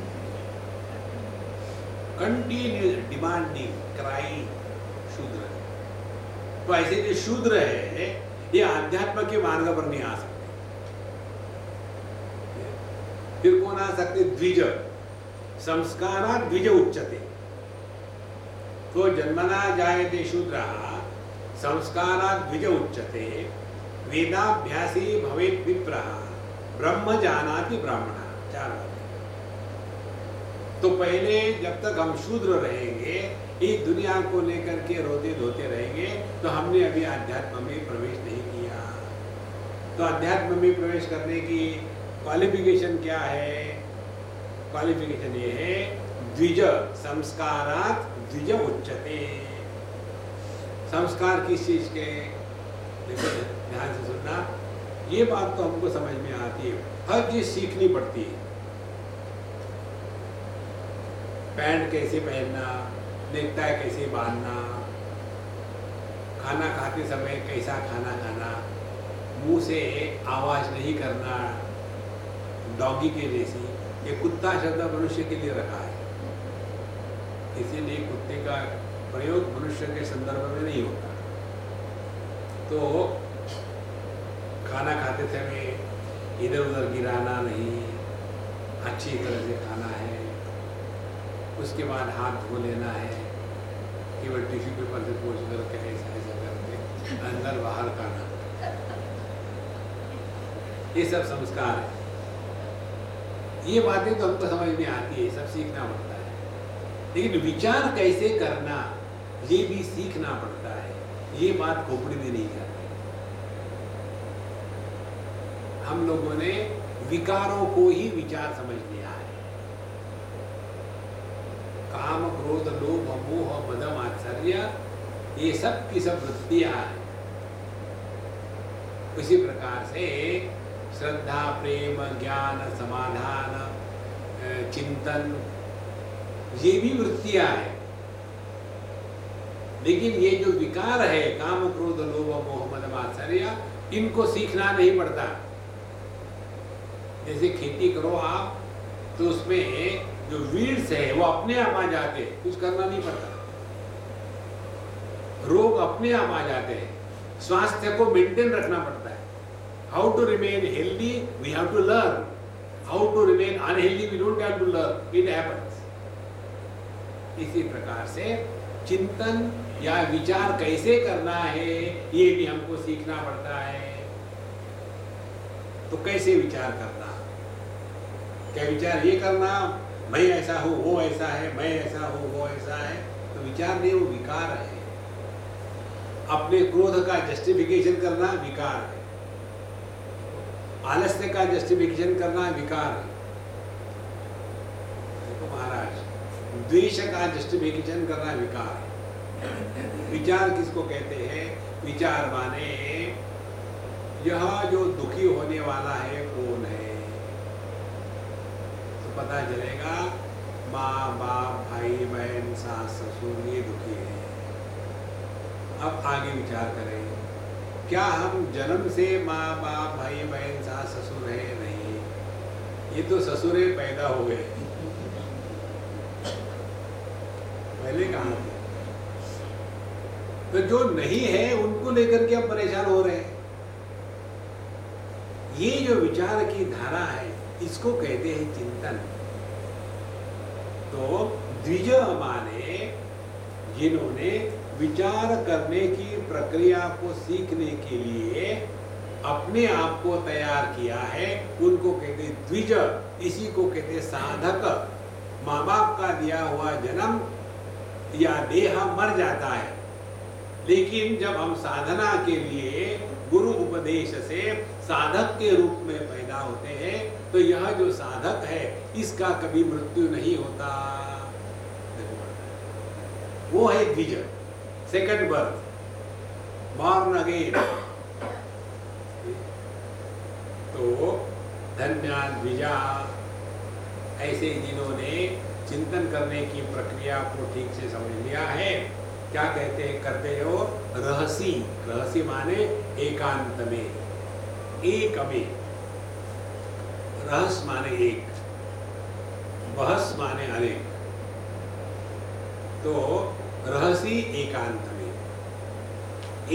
कंटिन्यूस डिमांडिंग, क्राइंग, शूद्र। तो ऐसे जो शूद्र है ये आध्यात्म के मार्ग पर नहीं आ सकते। फिर कौन आ सकते? द्विज। संस्कारा द्विज उच्चते। तो जन्मना जायते शूद्रः संस्कारा द्विज उच्चते वेदाभ्यासी भवेत् विप्रः ब्रह्म जानाति ब्राह्मणः। 4 बातें। तो पहले जब तक हम शूद्र रहेंगे, इस दुनिया को लेकर के रोते धोते रहेंगे, तो हमने अभी अध्यात्म में प्रवेश नहीं किया। तो अध्यात्म में प्रवेश करने की क्वालिफिकेशन क्या है? क्वालिफिकेशन ये है द्विज संस्कारात् द्विज उच्चते। संस्कार किस चीज के? देखो ध्यान से सुनना, ये बात तो हमको समझ में आती है, हर चीज सीखनी पड़ती है। पैंट कैसे पहनना, नेकटाई कैसे बांधना, खाना खाते समय कैसा खाना खाना, मुंह से आवाज नहीं करना डॉगी के जैसी। ये कुत्ता शब्द मनुष्य के लिए रखा है, इसीलिए कुत्ते का प्रयोग मनुष्य के संदर्भ में नहीं होता। तो खाना खाते समय इधर उधर गिराना नहीं, अच्छी तरह से खाना है। उसके बाद हाथ धो लेना है, केवल टिश्यू पेपर से पोंछ करके ऐसा ऐसा करके अंदर बाहर खाना। ये सब संस्कार है। ये बातें तो हमको समझ में आती है, सब सीखना पड़ता है, लेकिन विचार कैसे करना ये भी सीखना पड़ता है। ये बात खोपड़ी में नहीं जाती। हम लोगों ने विकारों को ही विचार समझ लिया है। काम, क्रोध, लोभ, मोह, मद, मात्सर्य, ये सब की सब वृत्तियां हैं। उसी प्रकार से श्रद्धा, प्रेम, ज्ञान, समाधान, चिंतन, ये भी वृत्तियां हैं। लेकिन ये जो विकार है, काम, क्रोध, लोभ, मोह, मद, मात्सर्य, इनको सीखना नहीं पड़ता। जैसे खेती करो आप, तो उसमें जो वीड्स है वो अपने आप आ जाते हैं, कुछ करना नहीं पड़ता। रोग अपने आप आ जाते हैं, स्वास्थ्य को मेंटेन रखना पड़ता है। How to remain healthy, we have to learn. How to remain unhealthy, we don't have to learn. It happens. इसी प्रकार से चिंतन या विचार कैसे करना है, ये भी हमको सीखना पड़ता है। तो कैसे विचार करना? क्या विचार ये करना, मैं ऐसा हूँ, वो ऐसा है, मैं ऐसा हूँ, वो ऐसा है? तो विचार नहीं, वो विकार है। अपने क्रोध का जस्टिफिकेशन करना विकार है। आलस्य का जस्टिफिकेशन करना विकार है। देखो महाराज, द्वेष का जस्टिफिकेशन करना विकार है। विचार किसको कहते हैं? विचार माने यह जो दुखी होने वाला है कौन है, तो पता चलेगा माँ बाप भाई बहन सास ससुर ये दुखी है। अब आगे विचार करें, क्या हम जन्म से माँ बाप भाई बहन सास ससुर है? नहीं, ये तो ससुरे पैदा हो गए, पहले कहाँ थे? तो जो नहीं है उनको लेकर के हम परेशान हो रहे हैं। ये जो विचार की धारा है इसको कहते हैं चिंतन। तो द्विज माने जिन्होंने विचार करने की प्रक्रिया को सीखने के लिए अपने आप को तैयार किया है, उनको कहते हैं द्विज। इसी को कहते हैं साधक। माँ बाप का दिया हुआ जन्म या देह मर जाता है, लेकिन जब हम साधना के लिए गुरु उपदेश से साधक के रूप में पैदा होते हैं, तो यह जो साधक है इसका कभी मृत्यु नहीं होता। वो है द्विज, सेकंड बर्थ, बॉर्न अगेन। तो धन्या द्विजा, ऐसे जिन्होंने चिंतन करने की प्रक्रिया को ठीक से समझ लिया है, क्या कहते हैं करते हो? रहसी। रहसी माने एकांत में, एक में। रहस माने एक, बहस माने अनेक। तो रहसी एकांत में।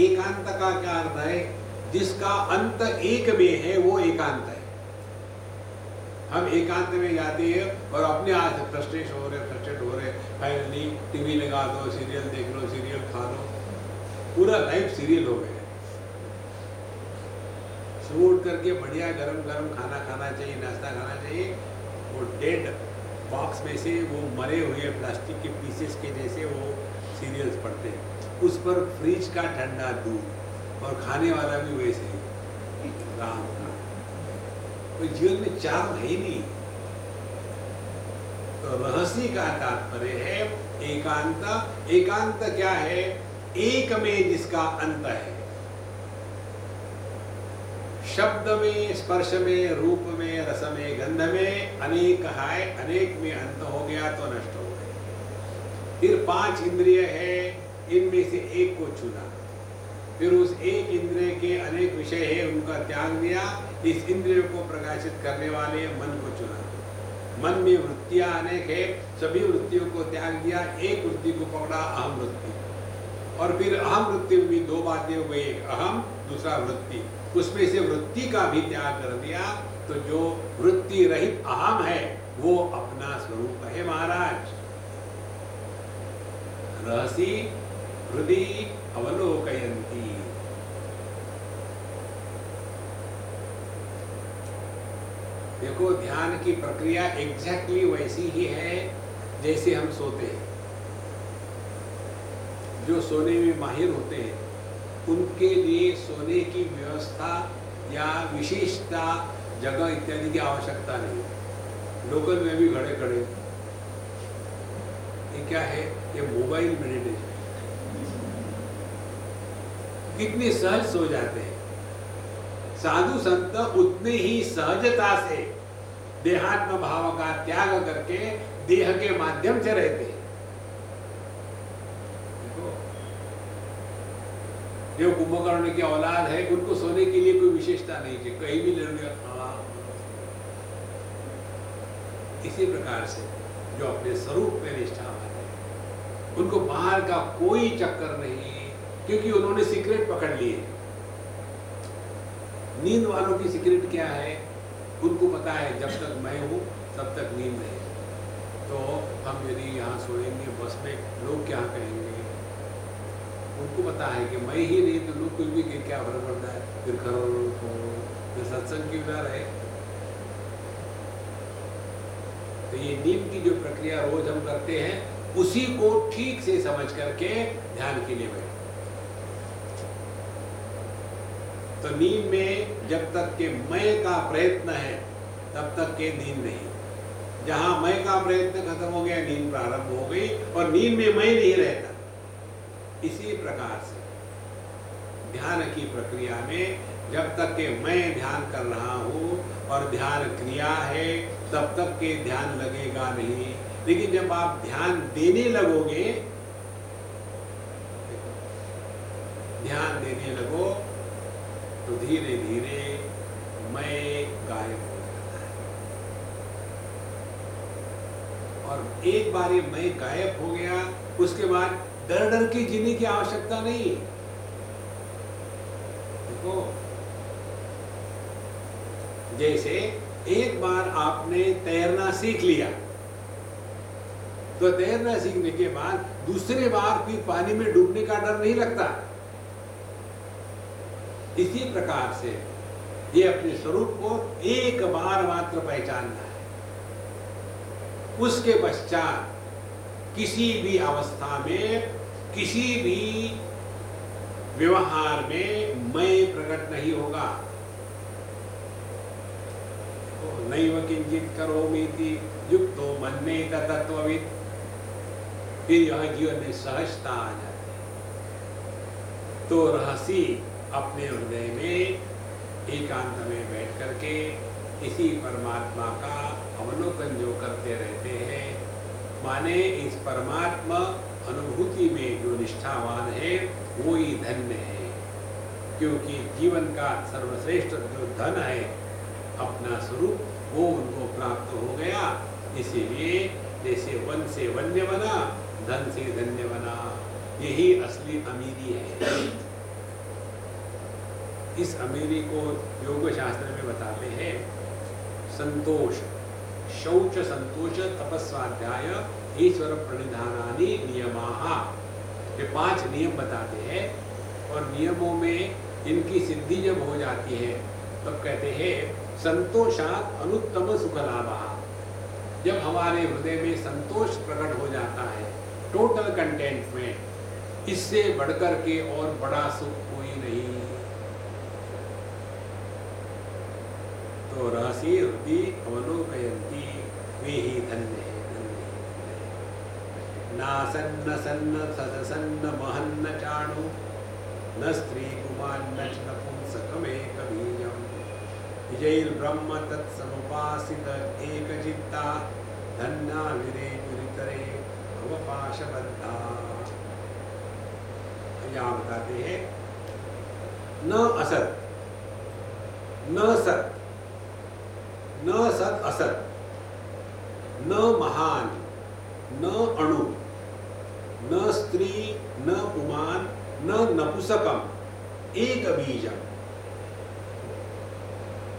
एकांत का क्या अर्थ है? जिसका अंत एक में है वो एकांत है। हम एकांत में जाते हैं और अपने आप से फ्रस्ट्रेट हो रहे, फाइनली टीवी लगा दो, सीरियल देख लो, सीरियल खा लो, पूरा लाइफ सीरियल हो गया। सुबह उठ करके बढ़िया गरम गरम खाना खाना चाहिए, नाश्ता खाना चाहिए। वो डेड बॉक्स में से वो मरे हुए प्लास्टिक के पीसेस के जैसे वो सीरियल्स पड़ते हैं, उस पर फ्रिज का ठंडा दूध, और खाने वाला भी वैसे ही राम का। तो जीवन में चार्म है ही नहीं। तो रहस्य का तात्पर्य है एकांत। एकांत क्या है? एक में जिसका अंत है। शब्द में, स्पर्श में, रूप में, रस में, गंध में अनेक है, अनेक में अंत हो गया तो नष्ट हो गए। फिर 5 इंद्रिय है, इनमें से एक को चुना, फिर उस एक इंद्रिय के अनेक विषय है उनका त्याग दिया, इस इंद्रिय को प्रकाशित करने वाले मन को चुना। मन में वृत्तियां अनेक है, सभी वृत्तियों को त्याग दिया, एक वृत्ति को पकड़ा, अहम वृत्ति। और फिर अहम वृत्ति में भी 2 बातें हो गई, एक अहम, दूसरा वृत्ति। उसमें से वृत्ति का भी त्याग कर दिया, तो जो वृत्ति रहित अहम है वो अपना स्वरूप है महाराज। रहसी हृदय अवलोकयन्ति। देखो, ध्यान की प्रक्रिया एग्जैक्टली वैसी ही है जैसे हम सोते हैं। जो सोने में माहिर होते हैं उनके लिए सोने की व्यवस्था या विशेषता, जगह इत्यादि की आवश्यकता नहीं। लोकल में भी खड़े खड़े, ये क्या है? ये मोबाइल मेडिटेशन। कितने सहज सो जाते हैं। साधु संत उतने ही सहजता से देहात्म भाव का त्याग करके देह के माध्यम से रहते हैं। जो कुंभकर्ण की औलाद है उनको सोने के लिए कोई विशेषता नहीं है, कहीं भी लड़ गया। इसी प्रकार से जो अपने स्वरूप में निष्ठावान है उनको बाहर का कोई चक्कर नहीं, क्योंकि उन्होंने सीक्रेट पकड़ लिए। नींद वालों की सीक्रेट क्या है? उनको पता है जब तक मैं हूँ तब तक नींद है। तो हम यदि यहाँ सोएंगे बस में, लोग क्या कहेंगे? उनको पता है कि मैं ही नहीं तो लोग कुछ भी क्या फर्क पड़ता है, फिर सत्संग क्यों ना रहे। तो ये नींद की जो प्रक्रिया रोज हम करते हैं उसी को ठीक से समझ करके ध्यान के लिए बैठे। तो नींद में जब तक के मैं का प्रयत्न है तब तक के नींद नहीं। जहां मैं का प्रयत्न खत्म हो गया, नींद प्रारंभ हो गई और नींद में मैं नहीं रहता। इसी प्रकार से ध्यान की प्रक्रिया में जब तक के मैं ध्यान कर रहा हूं और ध्यान क्रिया है तब तक के ध्यान लगेगा नहीं। लेकिन जब आप ध्यान देने लगोगे, ध्यान देने लगो तो धीरे धीरे मैं गायब हो जाता है। और एक बार ये मैं गायब हो गया, उसके बाद डर डर के जीने की आवश्यकता नहीं। देखो, जैसे एक बार आपने तैरना सीख लिया तो तैरना सीखने के बाद दूसरे बार फिर पानी में डूबने का डर नहीं लगता। इसी प्रकार से ये अपने स्वरूप को एक बार मात्र पहचानना है, उसके पश्चात किसी भी अवस्था में किसी भी व्यवहार में मैं प्रकट नहीं होगा। नैव किंचित करोमीति युक्तो मन्येत तत्त्ववित्। फिर यह जीवन में सहजता आ जाती है। तो रहसी अपने हृदय में एकांत में बैठ करके इसी परमात्मा का अवलोकन जो करते रहते हैं, माने इस परमात्मा अनुभूति में जो निष्ठावान है वो ही धन्य है। क्योंकि जीवन का सर्वश्रेष्ठ जो धन है अपना स्वरूप, वो उनको प्राप्त हो गया। इसीलिए जैसे वन से वन्य बना, धन से धन्य बना, यही असली अमीरी है। इस अमीरी को योग शास्त्र में बताते हैं संतोष, शौच संतोष तपस्वाध्याय ईश्वर प्रणिधानानि नियमाः। ये 5 नियम बताते हैं और नियमों में इनकी सिद्धि जब हो जाती है तब कहते हैं संतोषात् अनुत्तम सुख लाभः। जब हमारे हृदय में संतोष प्रकट हो जाता है टोटल कंटेंट में, इससे बढ़कर के और बड़ा सुख कोई नहीं। तो रहसी हृदि अवलोकयन्ति वे ही धन्य है। नासन्न सन्न सदसन्न महन्न चाणु न स्त्री कुमान्न च नपुंसकमेक बीजम् विजयैर्ब्रह्म तत्समुपासित एकचित्ता धन्या विरे दुरितरे भवपाशबद्धा। यहाँ बताते हैं न असत न सत न सत असत न महान न अणु न स्त्री न पुमान न नपुंसकम एक बीजम।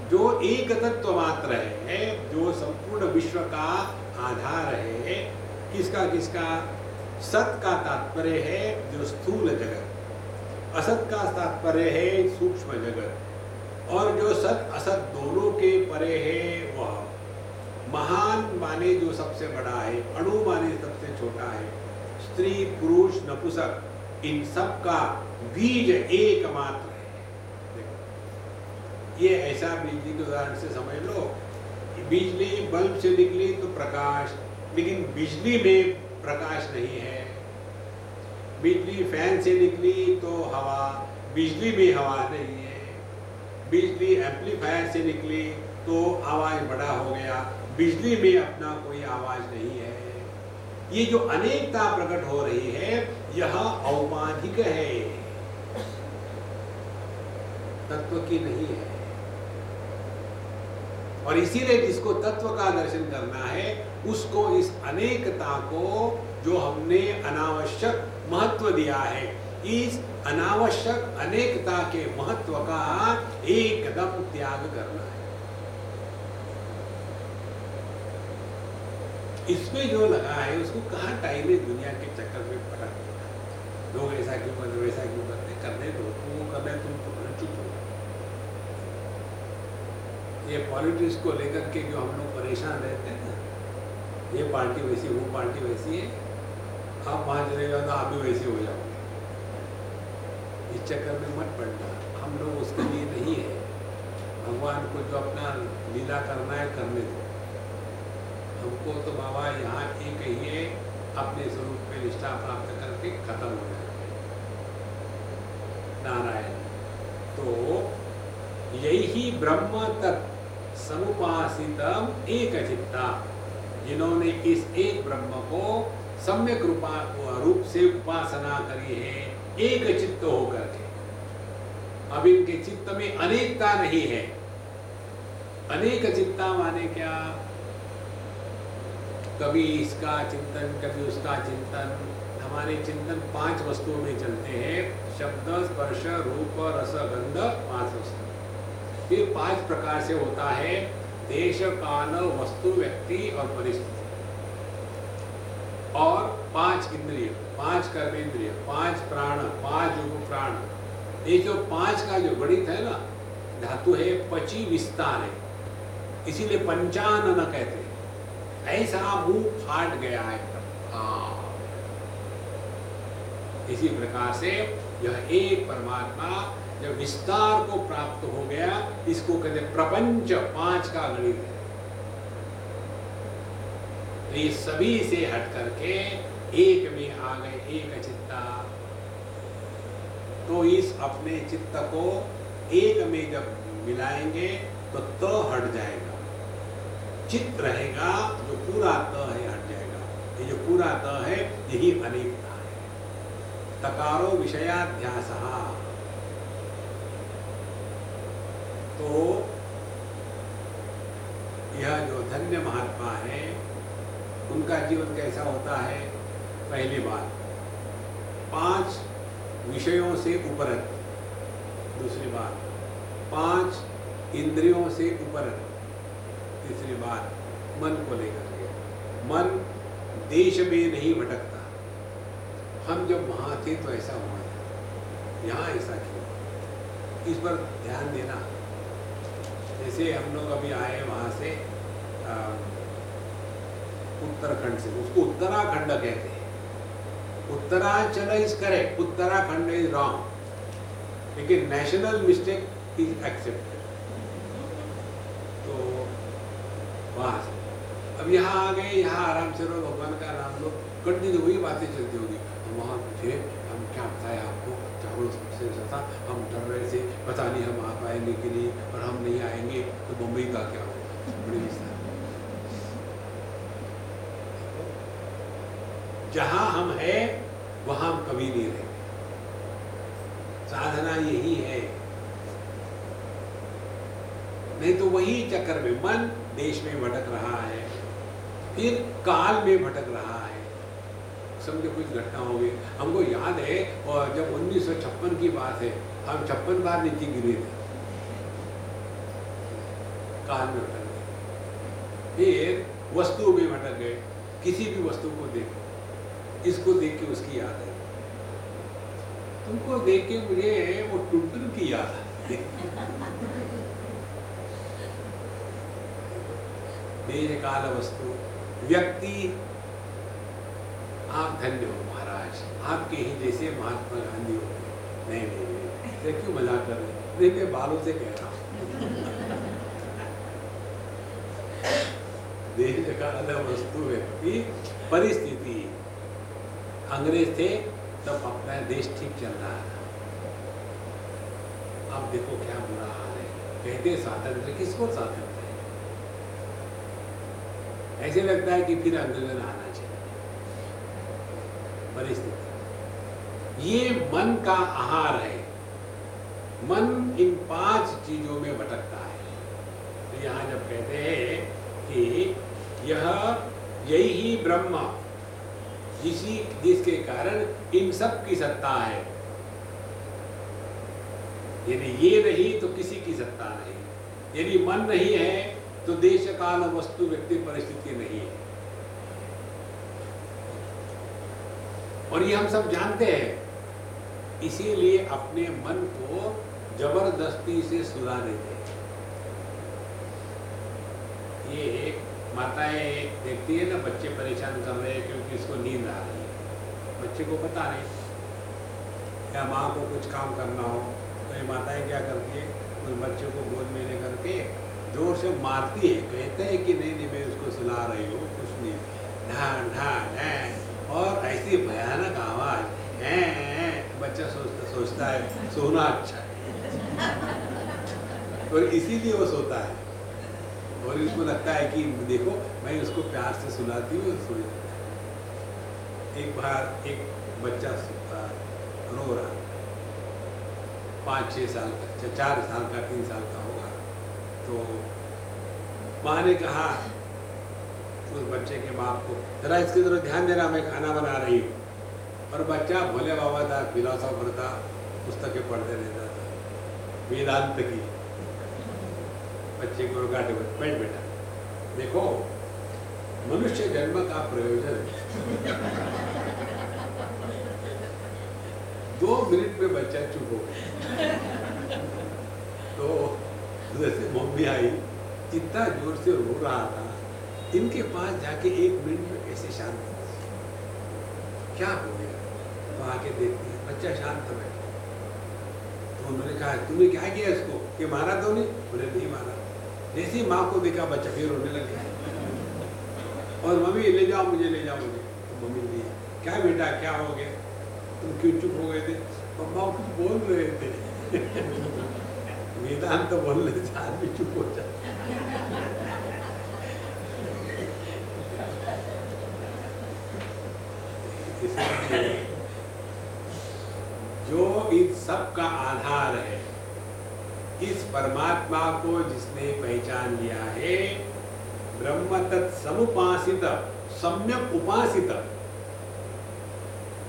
जो एक तत्व मात्र है, जो संपूर्ण विश्व का आधार है, किसका किसका? सत का तात्पर्य है जो स्थूल जगत, असत का तात्पर्य है सूक्ष्म जगत, और जो सत असत दोनों के परे है वह महान माने जो सबसे बड़ा है, अणु माने सबसे छोटा है, स्त्री पुरुष नपुंसक इन सब का बीज एक मात्र है। ये ऐसा बिजली के उदाहरण से समझ लो, बिजली बल्ब से निकली तो प्रकाश, लेकिन बिजली में प्रकाश नहीं है। बिजली फैन से निकली तो हवा, बिजली में हवा नहीं है। बिजली एम्पलीफायर से निकली तो आवाज बड़ा हो गया, बिजली में अपना कोई आवाज नहीं है। ये जो अनेकता प्रकट हो रही है यह औपाधिक है, तत्व की नहीं है। और इसीलिए जिसको तत्व का दर्शन करना है उसको इस अनेकता को, जो हमने अनावश्यक महत्व दिया है, इस अनावश्यक अनेकता के महत्व का एकदम त्याग करना है। इसमें जो लगा है उसको कहाँ टाइम है दुनिया के चक्कर में भटक रहा है। लोग ऐसा क्यों करते, वैसा क्यों करते, करने दो, वो करने तुम चुप हो। ये पॉलिटिक्स को लेकर के जो हम लोग परेशान रहते हैं ना, ये पार्टी वैसी, वो पार्टी वैसी है, आप वहाँ चले जाओ तो आप भी वैसे हो जाओगे। इस चक्कर में मत पड़ना, हम लोग उसके लिए नहीं है। भगवान को जो अपना लीला करना है करने दो। हमको तो बाबा यहाँ एक ही है, अपने स्वरूप में निष्ठा प्राप्त करके खत्म हो जाए नारायण। तो यही ब्रह्म तत् समुपासितम एक चित्ता, जिन्होंने इस एक ब्रह्म को सम्यक रूप से उपासना करी है, एक चित्त होकर के। अब इनके चित्त में अनेकता नहीं है। अनेक चित्ता माने क्या? कभी इसका चिंतन, कभी उसका चिंतन। हमारे चिंतन 5 वस्तुओं में चलते हैं, शब्द, स्पर्श, रूप, रस, गंध, 5 वस्तु। फिर 5 प्रकार से होता है, देश, काल, वस्तु, व्यक्ति और परिस्थिति। और 5 इंद्रिय, 5 कर्मेंद्रिय, 5 प्राण, 5 युग प्राण। ये जो 5 का जो गणित है ना, धातु है पची विस्तार है, इसीलिए पंचानन कहते हैं। ऐसा मुंह फाट गया है। इसी प्रकार से यह एक परमात्मा जब विस्तार को प्राप्त हो गया, इसको कहते प्रपंच, 5 का गणित है। तो ये सभी से हट करके एक में आ गए, एक चित्ता। तो इस अपने चित्त को एक में जब मिलाएंगे तो हट जाएगा, चित्त रहेगा, जो पूरा त है हट जाएगा। ये जो पूरा त है यही अनेकता है। तकारो विषयाध्यास। तो यह जो धन्य महात्मा है, उनका जीवन कैसा होता है? पहली बात, 5 विषयों से उपरत। दूसरी बात, 5 इंद्रियों से उपरत। तीसरी बात, मन को लेकर के, मन देश में नहीं भटकता। हम जब वहाँ थे तो ऐसा हुआ था, यहाँ ऐसा क्यों? इस पर ध्यान देना। जैसे हम लोग अभी आए वहाँ से उत्तराखंड से, उसको उत्तराखंड कहते हैं। Uttaranchal is correct, Uttarakhand is wrong, लेकिन नेशनल मिस्टेक इज एक्सेप्टेड। तो वहाँ से अब यहाँ आ गए, यहाँ आराम से रहो, भगवान का नाम लो, कंटिन्यू वही बातें चलती होगी। हम वहाँ थे, हम क्या बताए आपको, चावल सबसे था, हम डर रहे थे, पता नहीं हम आ पाएंगे कि नहीं, और हम नहीं आएंगे तो मुंबई का क्या होगा। बड़ी विस्तार, जहाँ हम हैं वहाँ हम कभी नहीं रहेंगे। साधना यही है, नहीं तो वही चक्कर में मन देश में भटक रहा है, फिर काल में भटक रहा है। समझो कुछ घटना हो गई, हमको याद है, और जब 1956 की बात है, हम 56 बार नीचे गिरे थे, काल में भटक गए। फिर वस्तु में भटक गए, किसी भी वस्तु को देखो, इसको देख के उसकी याद है, तुमको देख के मुझे वो टुनटुन की याद है। देश काल वस्तु व्यक्ति, आप धन्य हो महाराज, आपके ही जैसे महात्मा गांधी हो। नहीं नहीं नहीं, क्यों मजाक कर रहे? नहीं, मैं बालों से कह रहा हूँ। देश काल वस्तु व्यक्ति परिस्थिति। अंग्रेज थे तब अपना देश ठीक चल रहा था, अब देखो क्या बुरा हाल है। कहते स्वातंत्र, किसको स्वातंत्र? ऐसे लगता है कि फिर आंदोलन आना चाहिए। परिस्थिति, ये मन का आहार है। मन इन 5 चीजों में भटकता है। तो यहाँ जब कहते हैं कि यही ब्रह्म, जिसके कारण इन सब की सत्ता है, यदि ये नहीं तो किसी की सत्ता नहीं, यदि मन नहीं है तो देश काल वस्तु व्यक्ति परिस्थिति नहीं है। और ये हम सब जानते हैं, इसीलिए अपने मन को जबरदस्ती से सुला देते हैं। ये माताएं देखती है ना, बच्चे परेशान कर रहे हैं क्योंकि इसको नींद आ रही है, बच्चे को पता नहीं, या माँ को कुछ काम करना हो तो ये माताएं क्या करती है, उस बच्चे को गोद में ले करके जोर से मारती है, कहते हैं कि नहीं नहीं मैं उसको सुला रही हूँ, कुछ नहीं, ढां ढां ढां, और ऐसी भयानक आवाज है, बच्चा सोचता है सोना अच्छा है, और इसीलिए वो सोता है, और इसको लगता है कि देखो मैं उसको प्यार से सुलाती हूँ, सो जाता है। एक बार एक बच्चा रो रहा, 5-6 साल का, 4 साल का, 3 साल का होगा, तो माँ ने कहा उस बच्चे के बाप को, जरा इसकी तरफ ध्यान देना, मैं खाना बना रही हूँ। और बच्चा भोले बाबा था, फिलोसोफर था, पुस्तकें पढ़ते रहता था वेदांत की। बच्चे को रुकाटे, बैठ बेटा, देखो मनुष्य जन्म का प्रयोजन 2 मिनट में बच्चा चुप हो गया। तो जैसे मम्मी आई, इतना जोर से रो रहा था, इनके पास जाके 1 मिनट में कैसे शांत, क्या हो गया, तो आके देखती है बच्चा शांत है। तो उन्होंने कहा तुमने क्या किया इसको, कि मारा तो नहीं? बोले नहीं मारा। जैसे ही माँ को देखा बच्चा फिर रोने लग गया, और मम्मी ले जाओ मुझे, ले जाओ मुझे। तो मम्मी ने क्या बेटा क्या हो गया, तुम क्यों चुप हो गए थे? मम्मा कुछ बोल रहे थे। वेदांत तो बोलने से आदमी चुप हो जाता। जो इस सब का आधार है, इस परमात्मा को जिसने पहचान लिया है, ब्रह्म तत्समुपासित सम्यक उपासित,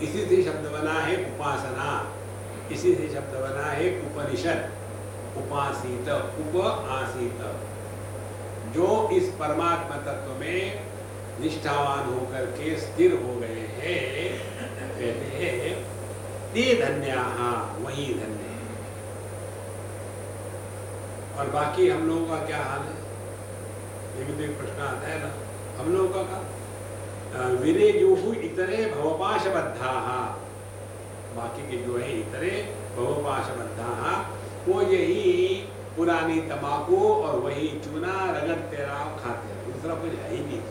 इसी से शब्द बना है उपासना, इसी से शब्द बना है उपनिषद, उपासित उप आसित। जो इस परमात्मा तत्व में निष्ठावान होकर के स्थिर हो गए हैं, कहते हैं ते धन्याः, वही धन्य है। और बाकी हम लोगों का क्या हाल है, ये भी तो एक प्रश्न आता है ना, हम लोगों का विरेजुः इतरे भवपाशबद्धाः, बाकी के जो है इतरे भवपाशबद्धाः, वो यही पुरानी तंबाकू और वही चूना रगड़ते रहो, खाते रहो, दूसरा कुछ है ही नहीं।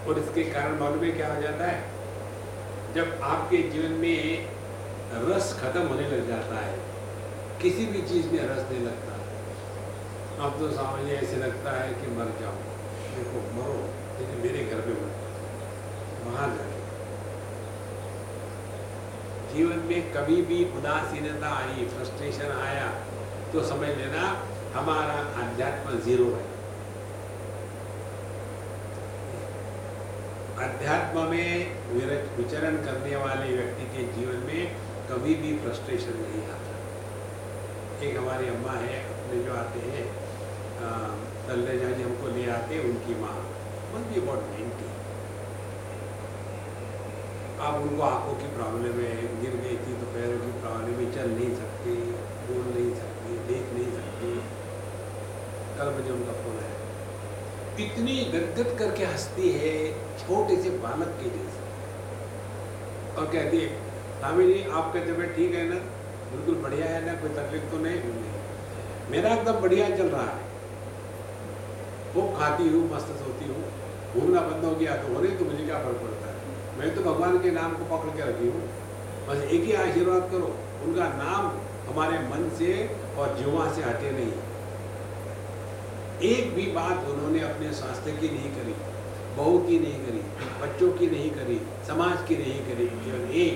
और इसके कारण मालूम है क्या हो जाता है, जब आपके जीवन में रस खत्म होने लग जाता है, किसी भी चीज में रस नहीं लगता, अब तो सामने ऐसे लगता है कि मर जाओ, देखो मरो, लेकिन मेरे घर में मत, वहां जाके। जीवन में कभी भी उदासीनता आई, फ्रस्ट्रेशन आया, तो समझ लेना हमारा अध्यात्म 0 है। अध्यात्म में विचरण करने वाले व्यक्ति के जीवन में कभी भी फ्रस्ट्रेशन नहीं आता। एक हमारी अम्मा है, अपने जो आते हैं तल्लेजा जी हमको ले आते, उनकी माँ मस्ट बी अबाउट 90। अब उनको आंखों की प्रॉब्लम है, गिर गई थी तो पैरों की प्रॉब्लम है, चल नहीं सकती, बोल नहीं सकती, देख नहीं सकती। कल मुझे उनका फोन आया, इतनी गदगद करके हंसती है, छोटे से बालक के जैसे, और कहती है स्वामी जी आपका तबीयत ठीक है ना, बिल्कुल बढ़िया है ना, कोई तकलीफ तो नहीं? मेरा एकदम बढ़िया चल रहा है, खूब खाती हूँ, मस्त सोती हूँ, घूमना बंद हो गया तो होने, तो मुझे क्या फर्क पड़ता है, मैं तो भगवान के नाम को पकड़ के रखी हूँ, बस एक ही आशीर्वाद करो, उनका नाम हमारे मन से और जीवा से हटे नहीं। एक भी बात उन्होंने अपने स्वास्थ्य की नहीं करी, बहू की नहीं करी, बच्चों की नहीं करी, समाज की नहीं करी, केवल एक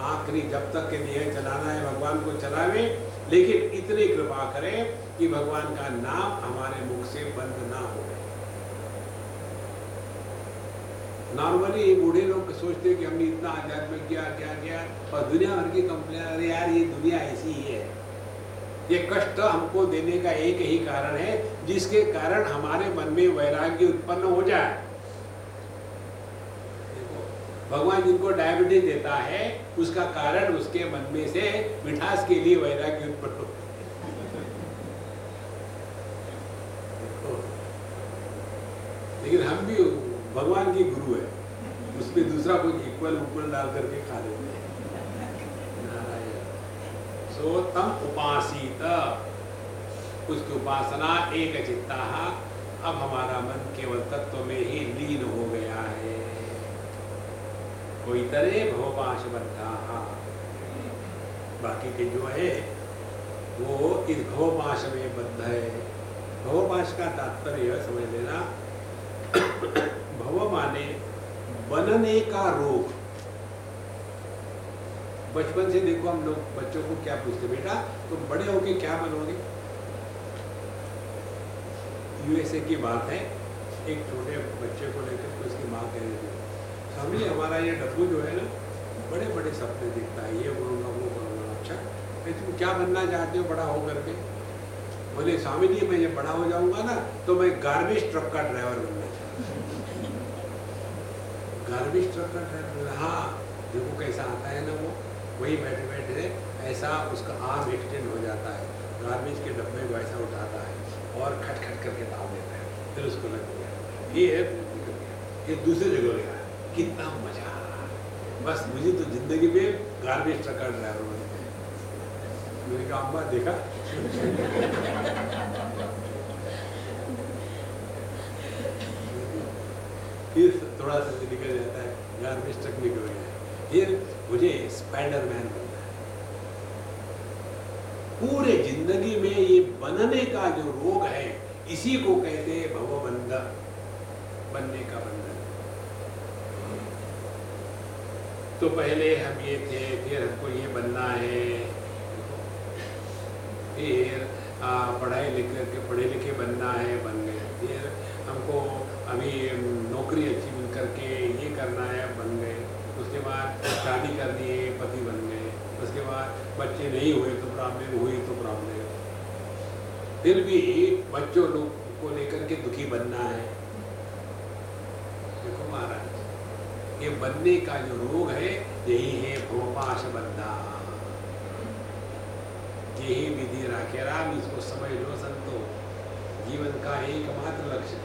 आखिरी जब तक के लिए चलाना है भगवान को चलावे, लेकिन इतनी कृपा करें कि भगवान का नाम हमारे मुख से बंद ना हो। नॉर्मली बूढ़े लोग सोचते हैं कि हमने इतना आध्यात्म किया क्या किया, और दुनिया भर की कंप्लेन, अरे यार ये दुनिया ऐसी ही है। ये कष्ट हमको देने का एक ही कारण है, जिसके कारण हमारे मन में वैराग्य उत्पन्न हो जाए। देखो, भगवान जिनको डायबिटीज देता है उसका कारण उसके मन में से मिठास के लिए वैराग्य उत्पन्न हो। लेकिन हम भी भगवान की गुरु है, उसमें दूसरा कोई इक्वल ऊपर डाल करके खा लेते हैं। सो तम उपासीत, उसकी उपासना एक चित्ता, अब हमारा मन केवल तत्व में ही लीन हो गया है। कोई तरह भवपाश बद्धा, बाकी के जो है वो इस भवपाश में बद्ध है। भवपाश का तात्पर्य समझ लेना, भव माने बनने का रोग। बचपन से देखो हम लोग बच्चों को क्या पूछते, बेटा तुम बड़े होके क्या बनोगे? यूएसए की बात है, एक छोटे बच्चे को लेकर उसकी माँ कह रही थी, स्वामी जी हमारा ये डब्बू जो है ना बड़े बड़े सपने दिखता है, ये बनूंगा वो बनूंगा। अच्छा तुम क्या बनना चाहते हो बड़ा हो करके? बोले स्वामी जी मैं जब बड़ा हो जाऊंगा ना तो मैं गार्बेज ट्रक का ड्राइवर बनना चाहता हूँ। गार्बेज ट्रक का ड्राइवर, हाँ देखो कैसा आता है ना, वो वही बैठे बैठे ऐसा उसका आर्म एक्सटेंड हो जाता है, गार्बेज के डब्बे को ऐसा उठाता है और खट खट करके डाल देता है, फिर उसको लग गया ये दूसरी जगह गया। कितना मजा आ रहा है, बस मुझे तो जिंदगी में गार्बेज ट्रक का ड्राइवर बनना है। मैंने कहा अम्मा देखा फिर थोड़ा सा निकल जाता है, गार्बेज ट्रक निकल गया, फिर मुझे स्पाइडरमैन बनना है। पूरे जिंदगी में ये बनने का जो रोग है इसी को कहते हैं भवबंध, बनने का बंधन। तो पहले हम ये थे, फिर हमको ये बनना है, फिर पढ़ाई पढ़े लिखे बनना है, बन गए। फिर हमको अभी नौकरी अच्छी मिल करके ये करना है, बन गए। उसके बाद शादी करनी है, पति बन गए। उसके बाद बच्चे नहीं हुए तो प्रॉब्लम, हुई तो प्रॉब्लम। फिर भी बच्चों लोग को लेकर के दुखी बनना है। देखो महाराज, ये बनने का जो रोग है यही है भवपाश बंधा। यही विधि राखे राम, इसको समझ लो संतो, जीवन का एकमात्र लक्ष्य है।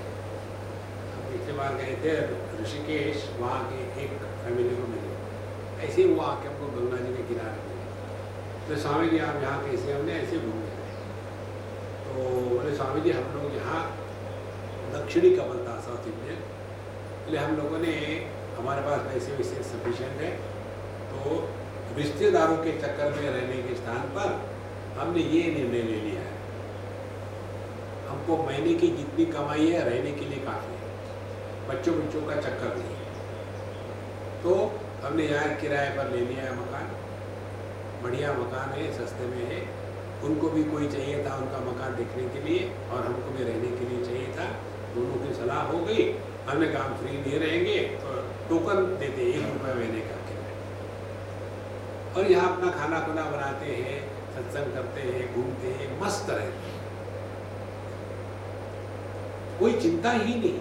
पिछले बार गए थे ऋषिकेश, वहाँ के एक फैमिली को मिले, ऐसे ही वो आके हमको गंगा जी के किनारे मिले। तो स्वामी जी आप यहाँ कैसे? हमने ऐसे घूम गए। तो बोले स्वामी जी हम लोग यहाँ दक्षिणी कमल था, साउथ इंडियन, इसलिए हम लोगों ने, हमारे पास पैसे वैसे सफिशिएंट है, तो रिश्तेदारों के चक्कर में रहने के स्थान पर हमने ये निर्णय ले लिया है, हमको महीने की जितनी कमाई है रहने के लिए काफ़ी है, बच्चों का चक्कर नहीं है। तो हमने यहाँ किराए पर ले लिया है मकान, बढ़िया मकान है, सस्ते में है। उनको भी कोई चाहिए था उनका मकान देखने के लिए, और हमको भी रहने के लिए चाहिए था। दोनों की सलाह हो गई, हमने कहा हम फ्री नहीं रहेंगे तो टोकन देते, 1 रुपया महीने का किराया, और यहाँ अपना खाना खुना बनाते हैं, सत्संग करते हैं, घूमते हैं, मस्त रहते हैं, कोई चिंता ही नहीं।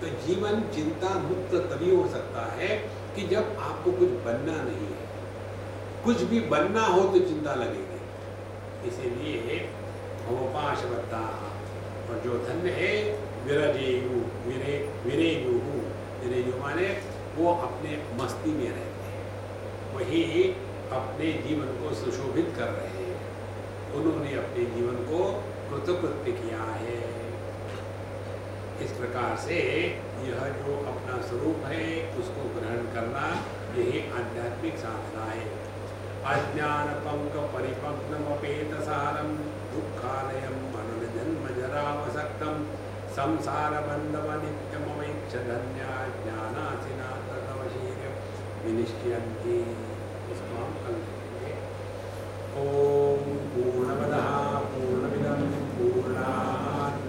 तो जीवन चिंता मुक्त तभी हो सकता है कि जब आपको कुछ बनना नहीं है। कुछ भी बनना हो तो चिंता लगेगी, इसीलिए भवपाश बद्धा। और जो धन्य है विरजेयु, विरेयु माने वो अपने मस्ती में रहते हैं, वही अपने जीवन को सुशोभित कर रहे हैं, उन्होंने अपने जीवन को कृतकृत्य किया है। इस प्रकार से यह जो अपना स्वरूप है उसको ग्रहण करना, यही आध्यात्मिक साधना है। अज्ञान पंक परिपक्वमपेतसारं दुःखालयं मनोजन्म जरावसक्तं संसारबन्धमनित्यमवेक्ष धन्या ज्ञानासिना तदवशीर्यं विनिश्चयन्ति। इसको हम कल देखेंगे। ओम पूर्णमदः पूर्णमिदं पूर्णात्